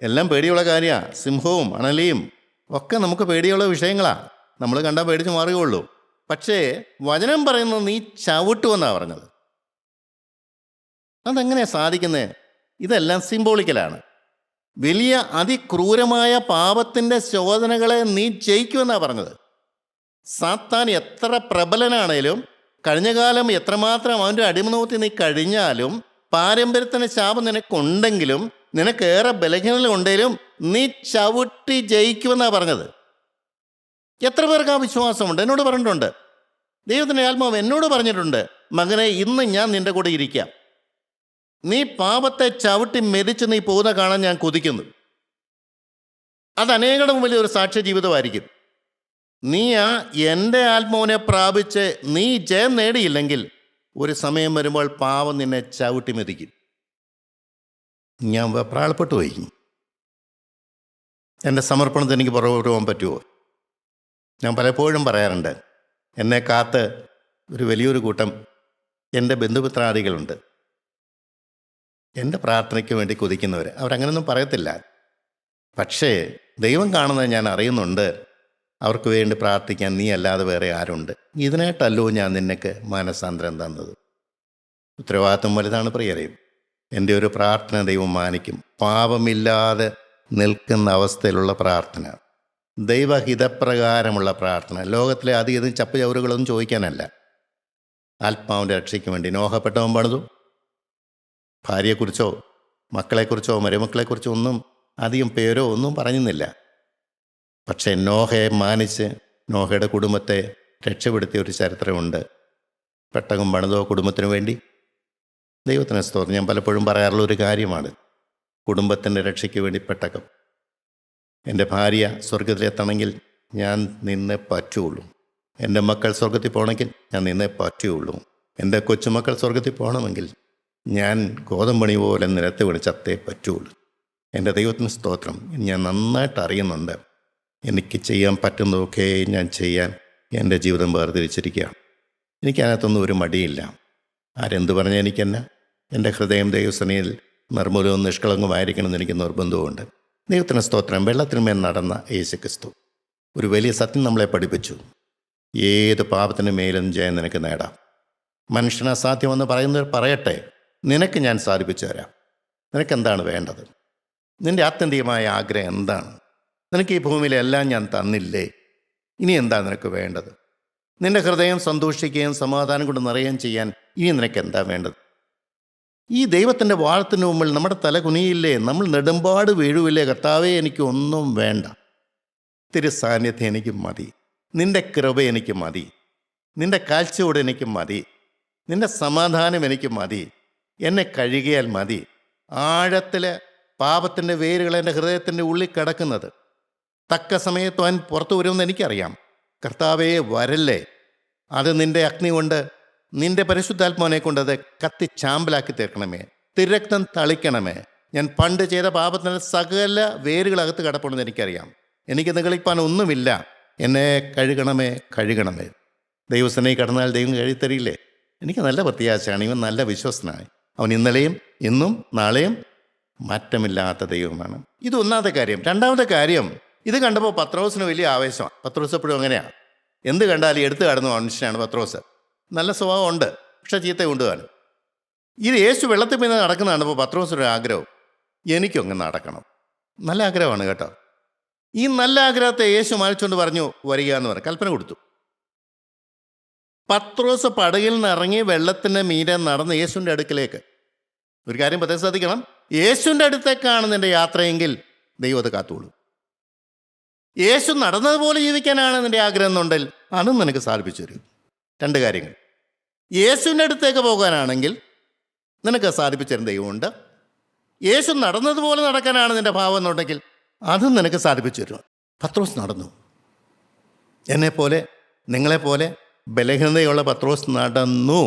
എല്ലാം പേടിയുള്ള കാര്യമാണ്. സിംഹവും അണലിയും ഒക്കെ നമുക്ക് പേടിയുള്ള വിഷയങ്ങളാണ്. നമ്മൾ കണ്ടാൽ പേടിച്ച് മാറുകയുള്ളൂ. പക്ഷേ വചനം പറയുന്നത് നീ ചവിട്ടുമെന്നാണ് പറഞ്ഞത്. അതെങ്ങനെയാണ് സാധിക്കുന്നത്? ഇതെല്ലാം സിംബോളിക്കലാണ്. വലിയ അതിക്രൂരമായ പാപത്തിൻ്റെ ശോധനകളെ നീ ജയിക്കുമെന്നാണ് പറഞ്ഞത്. സാത്താൻ എത്ര പ്രബലനാണേലും, കഴിഞ്ഞ കാലം എത്രമാത്രം അവൻ്റെ അടിമനോത്തി നീ കഴിഞ്ഞാലും, പാരമ്പര്യത്തിന് ശാപം നിനക്കുണ്ടെങ്കിലും, നിനക്കേറെ ബലഹീനതകളുണ്ടെങ്കിലും നീ ചവിട്ടി ജയിക്കുമെന്നാണ് പറഞ്ഞത്. എത്ര പേർക്ക് ആ വിശ്വാസമുണ്ട്? എന്നോട് പറഞ്ഞിട്ടുണ്ട്. ദൈവത്തിൻ്റെ ആത്മാവ് എന്നോട് പറഞ്ഞിട്ടുണ്ട്, മകനെ, ഇന്ന് ഞാൻ നിൻ്റെ കൂടെ ഇരിക്കാം. നീ പാപത്തെ ചവിട്ടി മെതിച്ച് നീ പോകുന്ന കാണാൻ ഞാൻ കൊതിക്കുന്നു. അത് അനേകരുടെ മുമ്പിൽ ഒരു സാക്ഷ്യ ജീവിതമായിരിക്കും. നീ എൻ്റെ ആത്മാവിനെ പ്രാപിച്ച് നീ ജയം നേടിയില്ലെങ്കിൽ ഒരു സമയം വരുമ്പോൾ പാവം നിന്നെ ചവിട്ടി മെതിക്കും. ഞാൻ വെപ്രാളപ്പെട്ടു പോയി. എൻ്റെ സമർപ്പണത്തിന് എനിക്ക് പുറകോട്ട് പോകാൻ പറ്റുമോ? ഞാൻ പലപ്പോഴും പറയാറുണ്ട്, എന്നെ കാത്ത് ഒരു വലിയൊരു കൂട്ടം എൻ്റെ ബന്ധുമിത്രാദികളുണ്ട്. എൻ്റെ പ്രാർത്ഥനയ്ക്ക് വേണ്ടി കൊതിക്കുന്നവർ. അവരങ്ങനെയൊന്നും പറയത്തില്ല. പക്ഷേ ദൈവം കാണുന്നത് ഞാൻ അറിയുന്നുണ്ട്. അവർക്ക് വേണ്ടി പ്രാർത്ഥിക്കാൻ നീ അല്ലാതെ വേറെ ആരുണ്ട്? ഇതിനായിട്ടല്ലോ ഞാൻ നിനക്ക് മാനസാന്തരം തന്നത്. ഉത്തരവാദിത്വം വലുതാണ് പ്രിയരെയും. എൻ്റെ ഒരു പ്രാർത്ഥന ദൈവം മാനിക്കും. പാപമില്ലാതെ നിൽക്കുന്ന അവസ്ഥയിലുള്ള പ്രാർത്ഥന, ദൈവഹിതപ്രകാരമുള്ള പ്രാർത്ഥന. ലോകത്തിലെ അധികം ചപ്പ് ചവറുകളൊന്നും ചോദിക്കാനല്ല. ആത്മാവിൻ്റെ രക്ഷയ്ക്ക് വേണ്ടി നോഹപ്പെട്ടവൻ പണിതു. ഭാര്യയെക്കുറിച്ചോ മക്കളെക്കുറിച്ചോ മരുമക്കളെക്കുറിച്ചോ ഒന്നും അധികം പേരോ ഒന്നും പറഞ്ഞിരുന്നില്ല. പക്ഷേ നോഹയെ മാനിച്ച് നോഹയുടെ കുടുംബത്തെ രക്ഷപ്പെടുത്തിയ ഒരു ചരിത്രമുണ്ട്. പെട്ടകം പണിതോ കുടുംബത്തിന് വേണ്ടി. ദൈവത്തിന് സ്തോത്രം. ഞാൻ പലപ്പോഴും പറയാറുള്ള ഒരു കാര്യമാണ്, കുടുംബത്തിൻ്റെ രക്ഷയ്ക്ക് വേണ്ടി പെട്ടകം. എൻ്റെ ഭാര്യ സ്വർഗത്തിലെത്തണമെങ്കിൽ ഞാൻ നിന്നേ പറ്റുള്ളൂ. എൻ്റെ മക്കൾ സ്വർഗത്തിൽ പോകണമെങ്കിൽ ഞാൻ നിന്നേ പറ്റുള്ളൂ. എൻ്റെ കൊച്ചുമക്കൾ സ്വർഗത്തിൽ പോകണമെങ്കിൽ ഞാൻ ഗോതമ്പണി പോലെ നിലത്ത് വീണ് ചത്തേ പറ്റുള്ളൂ. എൻ്റെ ദൈവത്തിന് സ്തോത്രം. ഞാൻ നന്നായിട്ട് അറിയുന്നുണ്ട്, എനിക്ക് ചെയ്യാൻ പറ്റുന്നതൊക്കെ ഞാൻ ചെയ്യാൻ എൻ്റെ ജീവിതം വേർതിരിച്ചിരിക്കുകയാണ്. എനിക്കതിനകത്തൊന്നും ഒരു മടിയില്ല. ആരെന്ത് പറഞ്ഞാൽ എനിക്കെന്നെ എൻ്റെ ഹൃദയം ദൈവസേനയിൽ നിർമ്മലവും നിഷ്കളങ്കമായിരിക്കണമെന്ന് എനിക്ക് നിർബന്ധവുമുണ്ട്. ദൈവത്തിന് സ്തോത്രം. വെള്ളത്തിന്മേൽ നടന്ന യേശുക്രിസ്തു ഒരു വലിയ സത്യം നമ്മളെ പഠിപ്പിച്ചു. ഏത് പാപത്തിന് മേലും ജയം നിനക്ക് നേടാം. മനുഷ്യന് അസാധ്യമെന്ന് പറയുന്നവർ പറയട്ടെ, നിനക്ക് ഞാൻ സാധിപ്പിച്ചു തരാം. നിനക്കെന്താണ് വേണ്ടത്? നിൻ്റെ ആത്യന്തികമായ ആഗ്രഹം എന്താണ്? നിനക്ക് ഈ ഭൂമിയിലെല്ലാം ഞാൻ തന്നില്ലേ, ഇനി എന്താ നിനക്ക് വേണ്ടത്? നിൻ്റെ ഹൃദയം സന്തോഷിക്കുകയും സമാധാനം കൊണ്ട് നിറയുകയും ചെയ്യാൻ ഇനി നിനക്ക് എന്താ വേണ്ടത്? ഈ ദൈവത്തിൻ്റെ വാഴത്തിന് മുമ്പിൽ നമ്മുടെ തല കുനിയില്ലേ? നമ്മൾ നെടുമ്പാട് വീഴുവില്ലേ? കർത്താവേ, എനിക്ക് ഒന്നും വേണ്ട, തിരു സാന്നിധ്യം എനിക്ക് മതി, നിൻ്റെ കൃപ എനിക്ക് മതി, നിൻ്റെ കാഴ്ചയോട് എനിക്ക് മതി, നിൻ്റെ സമാധാനം എനിക്ക് മതി, എന്നെ കഴുകിയാൽ മതി. ആഴത്തിൽ പാപത്തിൻ്റെ വേരുകൾ എൻ്റെ ഹൃദയത്തിൻ്റെ ഉള്ളിൽ കിടക്കുന്നത് തക്ക സമയത്ത് അവൻ പുറത്തു വരുമെന്ന് എനിക്കറിയാം. കർത്താവേ, വരല്ലേ, അത് നിൻ്റെ അഗ്നി കൊണ്ട്, നിൻ്റെ പരിശുദ്ധാത്മാവിനെ കൊണ്ട് അത് കത്തിച്ചാമ്പലാക്കി തീർക്കണമേ, തിരക്തം തളിക്കണമേ. ഞാൻ പണ്ട് ചെയ്ത പാപത്തിൻ്റെ സകല വേരുകളകത്ത് കിടപ്പുണ്ടെന്ന് എനിക്കറിയാം. എനിക്ക് നിഗളിപ്പാൻ ഒന്നുമില്ല. എന്നെ കഴുകണമേ, കഴുകണമേ. ദൈവസനയിൽ കടന്നാൽ ദൈവം കഴുകിത്തരില്ലേ? എനിക്ക് നല്ല പ്രത്യാശയാണ്. ഇവൻ നല്ല വിശ്വസ്തനായി. അവൻ ഇന്നലെയും ഇന്നും നാളെയും മാറ്റമില്ലാത്ത ദൈവമാണ്. ഇത് ഒന്നാമത്തെ കാര്യം. രണ്ടാമത്തെ കാര്യം, ഇത് കണ്ടപ്പോൾ പത്രോസിന് വലിയ ആവേശമാണ്. പത്രോസ് എപ്പോഴും അങ്ങനെയാണ്. എന്ത് കണ്ടാലും എടുത്തു കടന്ന മനുഷ്യനാണ് പത്രോസ്. നല്ല സ്വഭാവമുണ്ട്, പക്ഷെ ചീത്ത കൊണ്ടുപോകാനും. ഇത് യേശു വെള്ളത്തിൽ പിന്നെ നടക്കുന്ന കണ്ടപ്പോൾ പത്രോസിനൊരു ആഗ്രഹം, എനിക്കും അങ്ങ് നടക്കണം. നല്ല ആഗ്രഹമാണ് കേട്ടോ. ഈ നല്ല ആഗ്രഹത്തെ യേശു മാനിച്ചുകൊണ്ട് പറഞ്ഞു, വരിക എന്ന് പറഞ്ഞു കൽപ്പന കൊടുത്തു. പത്രോസ് പടകിൽ നിന്ന് ഇറങ്ങി വെള്ളത്തിൻ്റെ മീതെ നടന്ന് യേശുവിൻ്റെ അടുക്കിലേക്ക്. ഒരു കാര്യം പ്രത്യേകം ശ്രദ്ധിക്കണം, യേശുവിൻ്റെ അടുത്തേക്കാണ് നിൻ്റെ യാത്രയെങ്കിൽ ദൈവം അത് കാത്തുകൊള്ളു. യേശു നടന്നതുപോലെ ജീവിക്കാനാണ് നിൻ്റെ ആഗ്രഹം എന്നുണ്ടെങ്കിൽ അതും നിനക്ക് സാധിപ്പിച്ചു തരും. രണ്ട് കാര്യങ്ങൾ. യേശുവിൻ്റെ അടുത്തേക്ക് പോകാനാണെങ്കിൽ നിനക്ക് സാധിപ്പിച്ചു തരുന്ന ദൈവമുണ്ട്. യേശു നടന്നതുപോലെ നടക്കാനാണ് നിൻ്റെ ഭാവം എന്നുണ്ടെങ്കിൽ അതും നിനക്ക് സാധിപ്പിച്ചു തരും. പത്രോസ് നടന്നു. എന്നെപ്പോലെ നിങ്ങളെപ്പോലെ ബലഹീനതയുള്ള പത്രോസ് നടന്നു.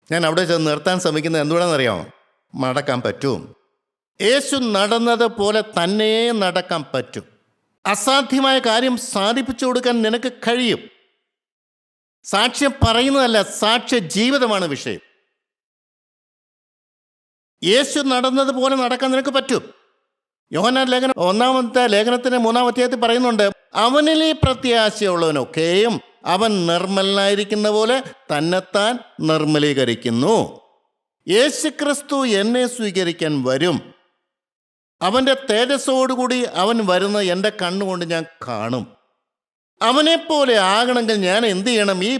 ഞാൻ അവിടെ ചെന്ന് നിർത്താൻ ശ്രമിക്കുന്നത് എന്തുകൊണ്ടാണെന്നറിയാമോ? നടക്കാൻ പറ്റും. യേശു നടന്നത് പോലെ തന്നെ നടക്കാൻ പറ്റും. അസാധ്യമായ കാര്യം സാധിപ്പിച്ചു കൊടുക്കാൻ നിനക്ക് കഴിയും. സാക്ഷ്യം പറയുന്നതല്ല, സാക്ഷ്യ ജീവിതമാണ് വിഷയം. യേശു നടന്നതുപോലെ നടക്കാൻ നിനക്ക് പറ്റും. യോഹന്നാൻ ലേഖനം 1-ാമത്തെ ലേഖനത്തിന് 3-ാം അധ്യായത്തിൽ പറയുന്നുണ്ട്, അവനിൽ ഈ പ്രത്യാശയുള്ളവനൊക്കെയും അവൻ നിർമ്മലനായിരിക്കുന്ന പോലെ തന്നെത്താൻ നിർമ്മലീകരിക്കുന്നു. യേശുക്രിസ്തു എന്നെ സ്വീകരിക്കാൻ വരും. അവൻ്റെ തേജസ്സോടുകൂടി അവൻ വരുന്ന എൻ്റെ കണ്ണുകൊണ്ട് ഞാൻ കാണും. അവനെപ്പോലെ ആകണമെങ്കിൽ ഞാൻ എന്ത് ചെയ്യണം? ഈ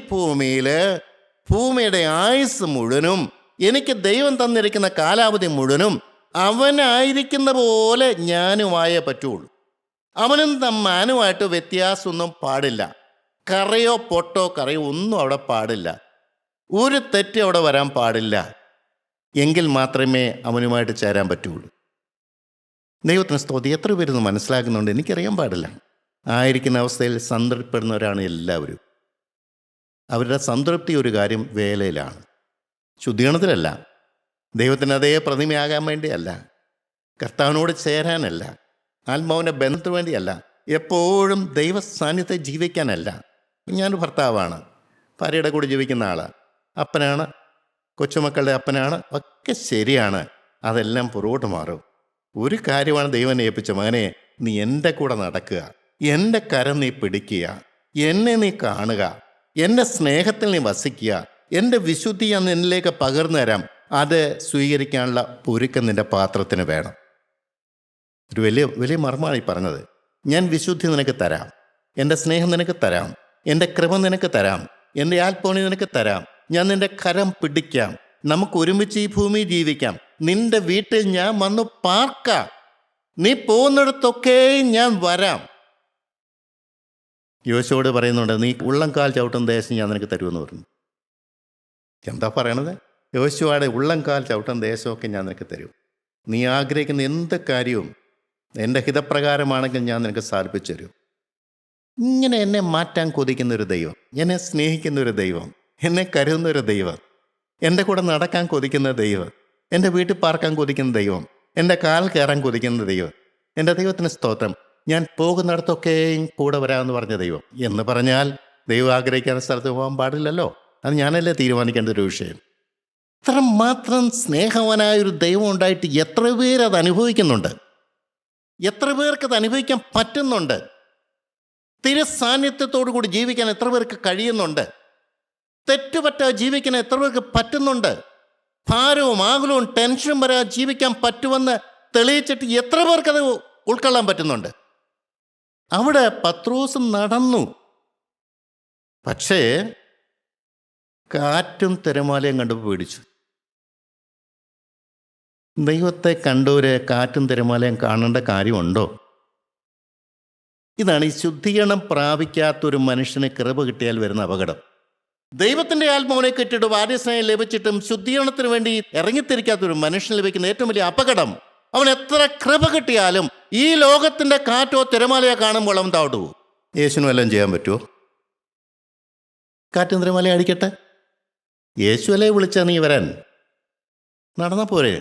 ഭൂമിയുടെ ആയുസ് മുഴുവനും, എനിക്ക് ദൈവം തന്നിരിക്കുന്ന കാലാവധി മുഴുവനും അവനായിരിക്കുന്ന പോലെ ഞാനുമായേ പറ്റുള്ളൂ. അവനും തമ്മാനുമായിട്ട് വ്യത്യാസമൊന്നും പാടില്ല. കറയോ പൊട്ടോ കറയോ ഒന്നും അവിടെ പാടില്ല. ഒരു തെറ്റ് അവിടെ വരാൻ പാടില്ല. എങ്കിൽ മാത്രമേ അവനുമായിട്ട് ചേരാൻ പറ്റുള്ളൂ. ദൈവത്തിന് സ്തോത്രം. എത്ര പേരൊന്നും മനസ്സിലാക്കുന്നുണ്ട് എനിക്കറിയാൻ പാടില്ല. ആയിരിക്കുന്ന അവസ്ഥയിൽ സംതൃപ്തിപ്പെടുന്നവരാണ് എല്ലാവരും. അവരുടെ സംതൃപ്തി ഒരു കാര്യം വേലയിലാണ്, ശുദ്ധീകരണത്തിലല്ല, ദൈവത്തിന് അതേ പ്രതിമയാകാൻ വേണ്ടിയല്ല, കർത്താവിനോട് ചേരാനല്ല, ആത്മാവിൻ്റെ ബന്ധത്തിന് വേണ്ടിയല്ല, എപ്പോഴും ദൈവ സാന്നിധ്യത്തെ ജീവിക്കാനല്ല. ഞാൻ ഭർത്താവാണ്, ഭാര്യയുടെ കൂടെ ജീവിക്കുന്ന ആളാണ്, അപ്പനാണ്, കൊച്ചുമക്കളുടെ അപ്പനാണ്, ഒക്കെ ശരിയാണ്. അതെല്ലാം പുറകോട്ട് മാറും. ഒരു കാര്യമാണ് ദൈവം ഏൽപ്പിച്ച, മകനെ, നീ എൻ്റെ കൂടെ നടക്കുക, എൻ്റെ കരം നീ പിടിക്കുക, എന്നെ നീ കാണുക, എൻ്റെ സ്നേഹത്തിൽ നീ വസിക്കുക, എൻ്റെ വിശുദ്ധി ഞാൻ നിന്നിലേക്ക് പകർന്നു തരാം. അത് സ്വീകരിക്കാനുള്ള ഒരുക്കം നിൻ്റെ പാത്രത്തിന് വേണം. ഒരു വലിയ വലിയ മർമ്മമാണ് ഈ പറഞ്ഞത്. ഞാൻ വിശുദ്ധി നിനക്ക് തരാം, എൻ്റെ സ്നേഹം നിനക്ക് തരാം, എൻ്റെ കൃപ നിനക്ക് തരാം, എൻ്റെ ആത്മാവിനെ നിനക്ക് തരാം, ഞാൻ നിൻ്റെ കരം പിടിക്കാം, നമുക്ക് ഒരുമിച്ച് ഈ ഭൂമി ജീവിക്കാം, നിൻ്റെ വീട്ടിൽ ഞാൻ വന്നു പാർക്കാം, നീ പോകുന്നിടത്തൊക്കെയും ഞാൻ വരാം. യോശുവോട് പറയുന്നുണ്ട്, നീ ഉള്ളംകാൽ ചവിട്ടുന്ന ദേശം ഞാൻ നിനക്ക് തരുമെന്ന് പറഞ്ഞു. എന്താ പറയണത്? യോശുവയുടെ ഉള്ളംകാൽ ചവിട്ടുന്ന ദേശമൊക്കെ ഞാൻ നിനക്ക് തരും. നീ ആഗ്രഹിക്കുന്ന എന്ത് കാര്യവും എൻ്റെ ഹിതപ്രകാരമാണെങ്കിൽ ഞാൻ നിനക്ക് സാധിപ്പിച്ചു തരും. ഇങ്ങനെ എന്നെ മാറ്റാൻ കൊതിക്കുന്നൊരു ദൈവം, എന്നെ സ്നേഹിക്കുന്നൊരു ദൈവം, എന്നെ കരുതുന്നൊരു ദൈവം, എൻ്റെ കൂടെ നടക്കാൻ കൊതിക്കുന്ന ദൈവം, എൻ്റെ വീട്ടിൽ പാർക്കാൻ കൊതിക്കുന്ന ദൈവം, എൻ്റെ കാൽ കയറാൻ കൊതിക്കുന്ന ദൈവം. എൻ്റെ ദൈവത്തിന് സ്തോത്രം. ഞാൻ പോകുന്നിടത്തൊക്കെയും കൂടെ വരാമെന്ന് പറഞ്ഞ ദൈവം എന്ന് പറഞ്ഞാൽ ദൈവം ആഗ്രഹിക്കുന്ന സ്ഥലത്ത് പോകാൻ പാടില്ലല്ലോ. അത് ഞാനല്ലേ തീരുമാനിക്കേണ്ട ഒരു വിഷയം. അത്രമാത്രം സ്നേഹവാനായൊരു ദൈവം ഉണ്ടായിട്ട് എത്ര പേരത് അനുഭവിക്കുന്നുണ്ട്. എത്ര പേർക്ക് അത് അനുഭവിക്കാൻ പറ്റുന്നുണ്ട്? തിരുസാന്നിധ്യത്തോടു കൂടി ജീവിക്കാൻ എത്ര പേർക്ക് കഴിയുന്നുണ്ട്? തെറ്റുപറ്റാതെ ജീവിക്കാൻ എത്ര പേർക്ക് പറ്റുന്നുണ്ട്? ഭാരവും ആകുലവും ടെൻഷനും വരാതെ ജീവിക്കാൻ പറ്റുമെന്ന് തെളിയിച്ചിട്ട് എത്ര പേർക്കത് ഉൾക്കൊള്ളാൻ പറ്റുന്നുണ്ട്? അവിടെ പത്രോസ് നടന്നു. പക്ഷേ കാറ്റും തിരമാലയും കണ്ടപ്പോൾ പേടിച്ചു. ദൈവത്തെ കണ്ടവരെ കാറ്റും തിരമാലയും കാണേണ്ട കാര്യമുണ്ടോ? ഇതാണ് ഈ ശുദ്ധീകരണം പ്രാപിക്കാത്തൊരു മനുഷ്യന് കൃപ കിട്ടിയാൽ വരുന്ന അപകടം. ദൈവത്തിൻ്റെ ആത്മാവിനെ കിട്ടിയിട്ട് വാര്യസ്നേഹം ലഭിച്ചിട്ടും ശുദ്ധീകരണത്തിന് വേണ്ടി ഇറങ്ങിത്തിരിക്കാത്തൊരു മനുഷ്യന് ലഭിക്കുന്ന ഏറ്റവും വലിയ അപകടം, അവൻ എത്ര കൃപ കിട്ടിയാലും ഈ ലോകത്തിൻ്റെ കാറ്റോ തിരമാലയോ കാണുമ്പോൾ അവൻ താഴോട്ട് പോകും. യേശുവിനും എല്ലാം ചെയ്യാൻ പറ്റുമോ? കാറ്റും തിരമാലയും അടിക്കട്ടെ, യേശു അല്ലേ വിളിച്ചാൽ നീ വരാൻ? നടന്നാൽ പോരെ?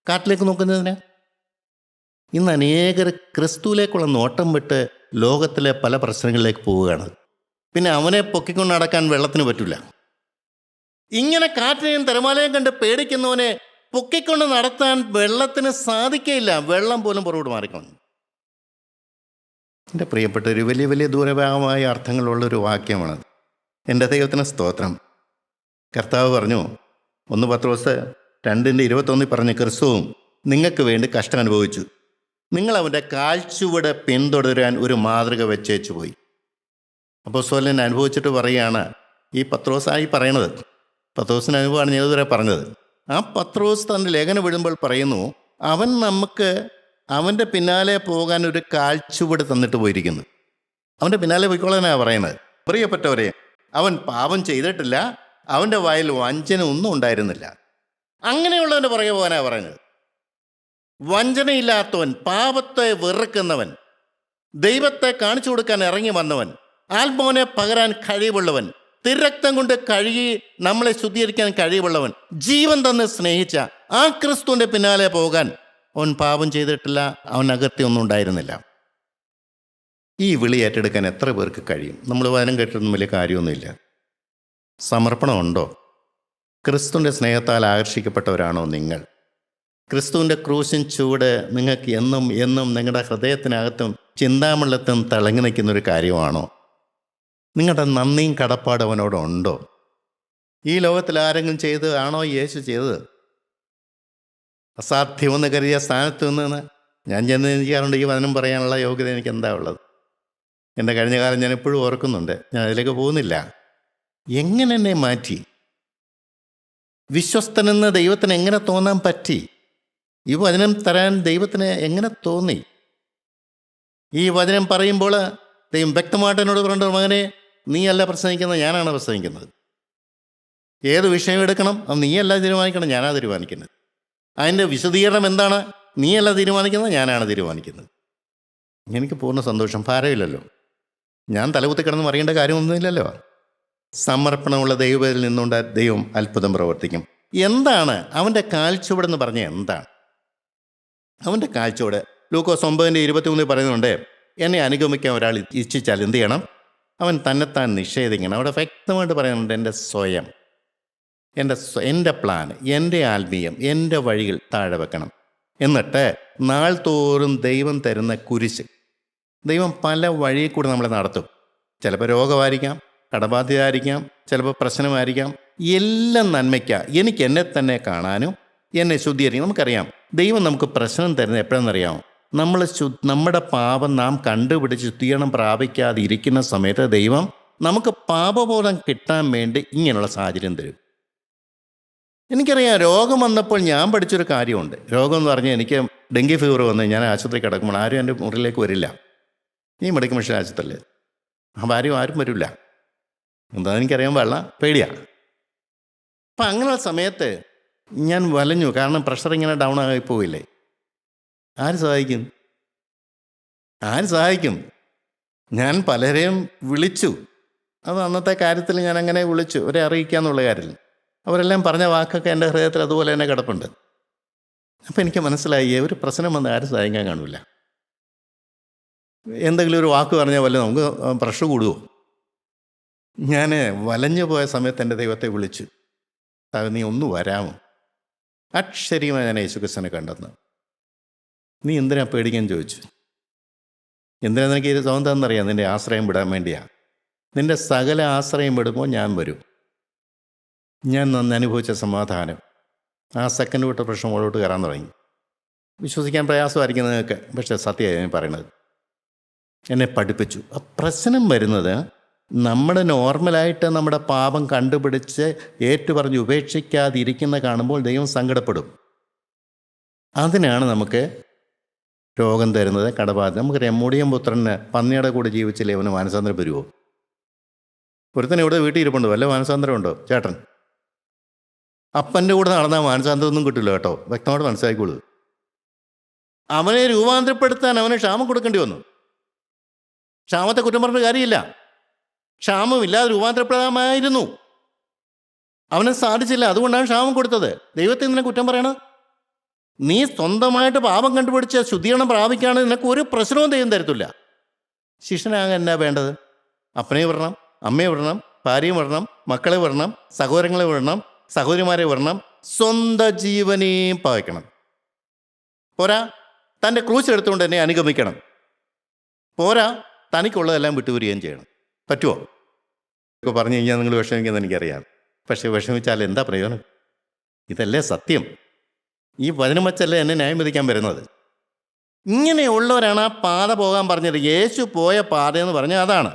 കാട്ടിലേക്ക് നോക്കുന്നതിന്. ഇന്ന് അനേകർ ക്രിസ്തുവിലേക്കുള്ള നോട്ടം വിട്ട് ലോകത്തിലെ പല പ്രശ്നങ്ങളിലേക്ക് പോവുകയാണ്. പിന്നെ അവനെ പൊക്കിക്കൊണ്ട് നടക്കാൻ വെള്ളത്തിന് പറ്റില്ല. ഇങ്ങനെ കാറ്റിനെയും തിരമാലയും കണ്ട് പേടിക്കുന്നവനെ പൊക്കിക്കൊണ്ട് നടത്താൻ വെള്ളത്തിന് സാധിക്കയില്ല. വെള്ളം പോലും പുറകോട്ട് മാറിക്കൊണ്ട്. എൻ്റെ പ്രിയപ്പെട്ട ഒരു വലിയ വലിയ ദൂരഭാഗമായ അർത്ഥങ്ങളുള്ളൊരു വാക്യമാണ്. എൻ്റെ ദൈവത്തിന് സ്തോത്രം. കർത്താവ് പറഞ്ഞു, 1 പത്രോസ് 2:21 പറഞ്ഞ്, ക്രിസ്തുവും നിങ്ങൾക്ക് വേണ്ടി കഷ്ടം അനുഭവിച്ചു, നിങ്ങൾ അവൻ്റെ കാൽച്ചുവട് പിന്തുടരാൻ ഒരു മാതൃക വെച്ചേച്ചു പോയി. അപ്പോസ്തലൻ അനുഭവിച്ചിട്ട് പറയുകയാണ് ഈ പത്രോസായി പറയണത്. പത്രോസിൻ്റെ അനുഭവമാണ് ഞാൻ ഇതുവരെ പറഞ്ഞത്. ആ പത്രോസ് തൻ്റെ ലേഖനം വിടുമ്പോൾ പറയുന്നു, അവൻ നമുക്ക് അവൻ്റെ പിന്നാലെ പോകാൻ ഒരു കാൽച്ചുവട് തന്നിട്ട് പോയിരിക്കുന്നു. അവൻ്റെ പിന്നാലെ പോയിക്കോളാനാണ് പറയുന്നത്. പ്രിയപ്പെട്ടവരെ, അവൻ പാപം ചെയ്തിട്ടില്ല, അവൻ്റെ വായിൽ വഞ്ചന ഒന്നും ഉണ്ടായിരുന്നില്ല. അങ്ങനെയുള്ളവൻ്റെ പുറകെ പോകാനാണ് പറയുന്നത്. വഞ്ചനയില്ലാത്തവൻ, പാപത്തെ വെറുക്കുന്നവൻ, ദൈവത്തെ കാണിച്ചു കൊടുക്കാൻ ഇറങ്ങി വന്നവൻ, ആത്മാവിനെ പകരാൻ കഴിവുള്ളവൻ, തിരക്തം കൊണ്ട് കഴുകി നമ്മളെ ശുദ്ധീകരിക്കാൻ കഴിവുള്ളവൻ, ജീവൻ തന്നെ സ്നേഹിച്ച ആ ക്രിസ്തുവിൻ്റെ പിന്നാലെ പോകാൻ അവൻ പാപം ചെയ്തിട്ടില്ല, അവൻ അകത്യമൊന്നും ഉണ്ടായിരുന്നില്ല. ഈ വിളി ഏറ്റെടുക്കാൻ എത്ര പേർക്ക് കഴിയും? നമ്മൾ വചനം കേട്ടിട്ടൊന്നും വലിയ കാര്യമൊന്നുമില്ല. സമർപ്പണമുണ്ടോ? ക്രിസ്തുവിൻ്റെ സ്നേഹത്താൽ ആകർഷിക്കപ്പെട്ടവരാണോ നിങ്ങൾ? ക്രിസ്തുവിൻ്റെ ക്രൂശിൻ ചൂട് നിങ്ങൾക്ക് എന്നും എന്നും നിങ്ങളുടെ ഹൃദയത്തിനകത്തും ചിന്താമണ്ഡലത്തും തിളങ്ങി നിൽക്കുന്നൊരു കാര്യമാണോ? നിങ്ങളുടെ നന്ദിയും കടപ്പാട് അവനോടുണ്ടോ? ഈ ലോകത്തിൽ ആരെങ്കിലും ചെയ്തതാണോ യേശു ചെയ്തത്? അസാധ്യമെന്ന് കരുതിയ സ്ഥാനത്ത് നിന്ന് ഞാൻ ചെന്ന് ചെയ്യാറുണ്ട്. ഈ വചനം പറയാനുള്ള യോഗ്യത എനിക്ക് എന്താ ഉള്ളത്? എൻ്റെ കഴിഞ്ഞ കാലം ഞാൻ എപ്പോഴും ഓർക്കുന്നുണ്ട്. ഞാൻ അതിലേക്ക് പോകുന്നില്ല. എങ്ങനെ എന്നെ മാറ്റി? വിശ്വസ്തനെന്ന് ദൈവത്തിന് എങ്ങനെ തോന്നാൻ പറ്റി? ഈ വചനം തരാൻ ദൈവത്തിന് എങ്ങനെ തോന്നി? ഈ വചനം പറയുമ്പോൾ ദൈവം വ്യക്തമായിട്ട് എന്നോട് പറഞ്ഞിട്ട്, മകനെ, നീയല്ല പ്രസംഗിക്കുന്നത്, ഞാനാണ് പ്രസംഗിക്കുന്നത്. ഏത് വിഷയം എടുക്കണം അത് നീയല്ല തീരുമാനിക്കണം, ഞാനാണ് തീരുമാനിക്കുന്നത്. അതിൻ്റെ വിശദീകരണം എന്താണ്? നീയല്ല തീരുമാനിക്കുന്നത്, ഞാനാണ് തീരുമാനിക്കുന്നത്. എനിക്ക് പൂർണ്ണ സന്തോഷം. ഭാരമില്ലല്ലോ. ഞാൻ തലകുത്തി കിടന്ന് അറിയേണ്ട കാര്യമൊന്നുമില്ലല്ലോ. സമർപ്പണമുള്ള ദൈവത്തിൽ നിന്നുകൊണ്ട് ദൈവം അത്ഭുതം പ്രവർത്തിക്കും. എന്താണ് അവൻ്റെ കാൽച്ചുവടെന്ന് പറഞ്ഞാൽ? എന്താണ് അവൻ്റെ കാൽച്ചുവട്? ലൂക്കോസ് 9:23 പറയുന്നുണ്ട്, എന്നെ അനുഗമിക്കാൻ ഒരാൾ ഇച്ഛിച്ചാൽ എന്ത് ചെയ്യണം? അവൻ തന്നെത്താൻ നിഷേധിക്കണം. അവിടെ വ്യക്തമായിട്ട് പറയുന്നുണ്ട്, എൻ്റെ സ്വയം, എൻ്റെ പ്ലാൻ, എൻ്റെ ആത്മീയം, എൻ്റെ വഴികൾ താഴെ വെക്കണം. എന്നിട്ട് നാൾ തോറും ദൈവം തരുന്ന കുരിശ്, ദൈവം പല വഴിയിൽ കൂടെ നമ്മളെ നടത്തും. ചിലപ്പോൾ രോഗമായിരിക്കാം, കടബാധ്യതയായിരിക്കാം, ചിലപ്പോൾ പ്രശ്നമായിരിക്കാം. എല്ലാം നന്മയ്ക്കാണ്. എനിക്ക് എന്നെ തന്നെ കാണാനും എന്നെ ശുദ്ധീകരിക്കും. നമുക്കറിയാം ദൈവം നമുക്ക് പ്രശ്നം തരുന്നത് എപ്പോഴെന്നറിയാമോ? നമ്മുടെ പാപം നാം കണ്ടുപിടിച്ച് ശുദ്ധീകരണം പ്രാപിക്കാതെ ഇരിക്കുന്ന സമയത്ത് ദൈവം നമുക്ക് പാപബോധം കിട്ടാൻ വേണ്ടി ഇങ്ങനെയുള്ള സാഹചര്യം തരും. എനിക്കറിയാം, രോഗം വന്നപ്പോൾ ഞാൻ പഠിച്ചൊരു കാര്യമുണ്ട്. രോഗം എന്ന് പറഞ്ഞാൽ എനിക്ക് ഡെങ്കി ഫീവർ വന്ന് ഞാൻ ആശുപത്രി കിടക്കുമ്പോൾ ആരും എൻ്റെ മുറിയിലേക്ക് വരില്ല. ഈ മെഡിക്കൽ മിഷൻ ആശുപത്രിയിൽ ആരും വരില്ല. എന്താണെന്ന് എനിക്കറിയാൻ പാടില്ല, പേടിയാണ്. അപ്പം അങ്ങനെയുള്ള സമയത്ത് ഞാൻ വലഞ്ഞു. കാരണം പ്രഷർ ഇങ്ങനെ ഡൗൺ ആയി പോവില്ലേ. ആര് സഹായിക്കും? ഞാൻ പലരെയും വിളിച്ചു. അത് അന്നത്തെ കാര്യത്തിൽ ഞാൻ അങ്ങനെ വിളിച്ചു, അവരെ അറിയിക്കാന്നുള്ള കാര്യത്തിൽ. അവരെല്ലാം പറഞ്ഞ വാക്കൊക്കെ എൻ്റെ ഹൃദയത്തിൽ അതുപോലെ തന്നെ കിടപ്പുണ്ട്. അപ്പം എനിക്ക് മനസ്സിലായി, ഒരു പ്രശ്നം വന്ന് ആരും സഹായിക്കാൻ കാണില്ല. എന്തെങ്കിലും ഒരു വാക്ക് പറഞ്ഞാൽ വല്ല നമുക്ക് പ്രഷർ കൂടുമോ? ഞാൻ വലഞ്ഞു പോയ സമയത്ത് എൻ്റെ ദൈവത്തെ വിളിച്ചു, നീ ഒന്ന് വരാമോ? അക്ഷരീയമായി ഞാൻ യേശുക്രിസ്തുവിനെ കണ്ടെന്ന്. നീ എന്തിനാ പേടിക്കാൻ ചോദിച്ചു. എന്തിനാ നിനക്ക് ഇത് തോന്നുന്നതെന്നറിയാം, നിൻ്റെ ആശ്രയം വിടാൻ വേണ്ടിയാണ്. നിൻ്റെ സകല ആശ്രയം വിടുമ്പോൾ ഞാൻ വരും. ഞാൻ നന്ന് അനുഭവിച്ച സമാധാനം ആ സെക്കൻഡ് വിട്ട പ്രശ്നം മുകളിലോട്ട് കയറാൻ തുടങ്ങി. വിശ്വസിക്കാൻ പ്രയാസമായിരിക്കും നിങ്ങൾക്ക്, പക്ഷേ സത്യമായി ഞാൻ പറയണത്. എന്നെ പഠിപ്പിച്ചു. ആ പ്രശ്നം വരുന്നത് നമ്മുടെ നോർമലായിട്ട് നമ്മുടെ പാപം കണ്ടുപിടിച്ച് ഏറ്റുപറഞ്ഞ് ഉപേക്ഷിക്കാതിരിക്കുന്ന കാണുമ്പോൾ ദൈവം സങ്കടപ്പെടും. അതിനാണ് നമുക്ക് രോഗം തരുന്നത്, കടബാധ്യത. നമുക്കറിയാം, മുടിയൻ പുത്രന് പന്നിയുടെ കൂടെ ജീവിച്ചില്ലേ അവന് മാനസാന്തരം വരുമോ? ഒരുത്തനെ ഇവിടെ വീട്ടിൽ ഇരിപ്പുണ്ട്, വല്ല മാനസാന്തരം ഉണ്ടോ ചേട്ടൻ? അപ്പൻ്റെ കൂടെ നടന്നാൽ മാനസാന്തരമൊന്നും കിട്ടില്ല കേട്ടോ, വ്യക്തമായിട്ട് മനസ്സിലാക്കിക്കോളൂ. അവനെ രൂപാന്തരപ്പെടുത്താൻ അവന് ക്ഷാമം കൊടുക്കേണ്ടി വന്നു. ക്ഷാമത്തെ കുറ്റം പറഞ്ഞ കാര്യമില്ല, ക്ഷാമമില്ലാതെ രൂപാന്തരപ്പെടാമായിരുന്നു. അവന് സാധിച്ചില്ല, അതുകൊണ്ടാണ് ക്ഷാമം കൊടുത്തത്. ദൈവത്തെ നിന്നെ കുറ്റം പറയണം? നീ സ്വന്തമായിട്ട് പാപം കണ്ടുപിടിച്ച് ശുദ്ധീകരണം പ്രാപിക്കുകയാണെങ്കിൽ നിനക്ക് ഒരു പ്രശ്നവും ദൈവം തരത്തില്ല. ശിഷ്യനാകാൻ എന്നാ വേണ്ടത്? അപ്പനെ വിടണം, അമ്മയെ വിടണം, ഭാര്യയെ വിടണം, മക്കളെ വിടണം, സഹോദരങ്ങളെ വിടണം, സഹോദരിമാരെ വിടണം, സ്വന്തം ജീവനെയും പകയ്ക്കണം. പോരാ, തൻ്റെ ക്രൂശ് എടുത്തുകൊണ്ട് എന്നെ അനുഗമിക്കണം. പോരാ, തനിക്കുള്ളതെല്ലാം വിട്ടുപിരിയുകയും ചെയ്യണം. പറ്റുമോ? ഇപ്പോൾ പറഞ്ഞു കഴിഞ്ഞാൽ നിങ്ങൾ വിഷമിക്കുന്നത് എനിക്കറിയാം. പക്ഷേ വിഷമിച്ചാൽ എന്താ പ്രയോജനം? ഇതല്ലേ സത്യം. ഈ വചനം വച്ചല്ലേ എന്നെ ന്യായം വിധിക്കാൻ വരുന്നത്. ഇങ്ങനെയുള്ളവരാണ് ആ പാത പോകാൻ പറഞ്ഞത്. യേശു പോയ പാതയെന്ന് പറഞ്ഞാൽ അതാണ്.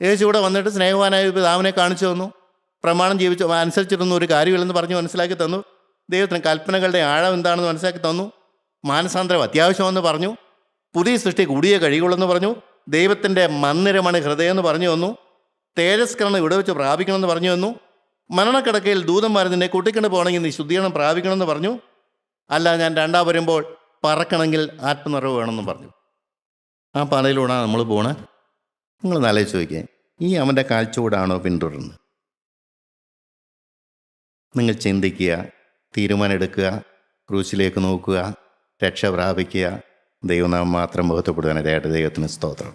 യേശു ഇവിടെ വന്നിട്ട് സ്നേഹവാനായ പിതാവിനെ കാണിച്ചു തന്നു, പ്രമാണം ജീവിച്ചു അനുസരിച്ചിട്ടൊന്നും ഒരു കാര്യമില്ലെന്ന് പറഞ്ഞ് മനസ്സിലാക്കി തന്നു, ദൈവത്തിന് കൽപ്പനകളുടെ ആഴം എന്താണെന്ന് മനസ്സിലാക്കി തന്നു, മാനസാന്തരം അത്യാവശ്യമെന്ന് പറഞ്ഞു, പുതിയ സൃഷ്ടി കൂടിയേ കഴിയുള്ളെന്ന് പറഞ്ഞു, ദൈവത്തിൻ്റെ മന്ദിരമാണ് ഹൃദയം എന്ന് പറഞ്ഞു തന്നു, തേജസ്കരണം ഇവിടെ വെച്ച് പ്രാപിക്കണമെന്ന് പറഞ്ഞു തന്നു, മരണക്കിടക്കയിൽ ദൂതന്മാർ നിന്നെ കൂട്ടിക്കൊണ്ട് പോകണമെങ്കിൽ നീ ശുദ്ധീകരണം പ്രാപിക്കണമെന്ന് പറഞ്ഞു, അല്ല ഞാൻ രണ്ടാം വരുമ്പോൾ പറക്കണമെങ്കിൽ ആത്മനിറവ് വേണമെന്ന് പറഞ്ഞു. ആ പാതയിലൂടെയാണ് നമ്മൾ പോണേ. നിങ്ങൾ ആലോചിച്ച് ചോദിക്കുക, ഈ അവൻ്റെ കാഴ്ചയോടാണോ പിന്തുടരുന്നത്? നിങ്ങൾ ചിന്തിക്കുക, തീരുമാനം എടുക്കുക, ക്രൂശിലേക്ക് നോക്കുക, രക്ഷ പ്രാപിക്കുക. ദൈവനാമം മാത്രം ബോധപ്പെടുവാനിടയായിട്ട് ദൈവത്തിന് സ്തോത്രം.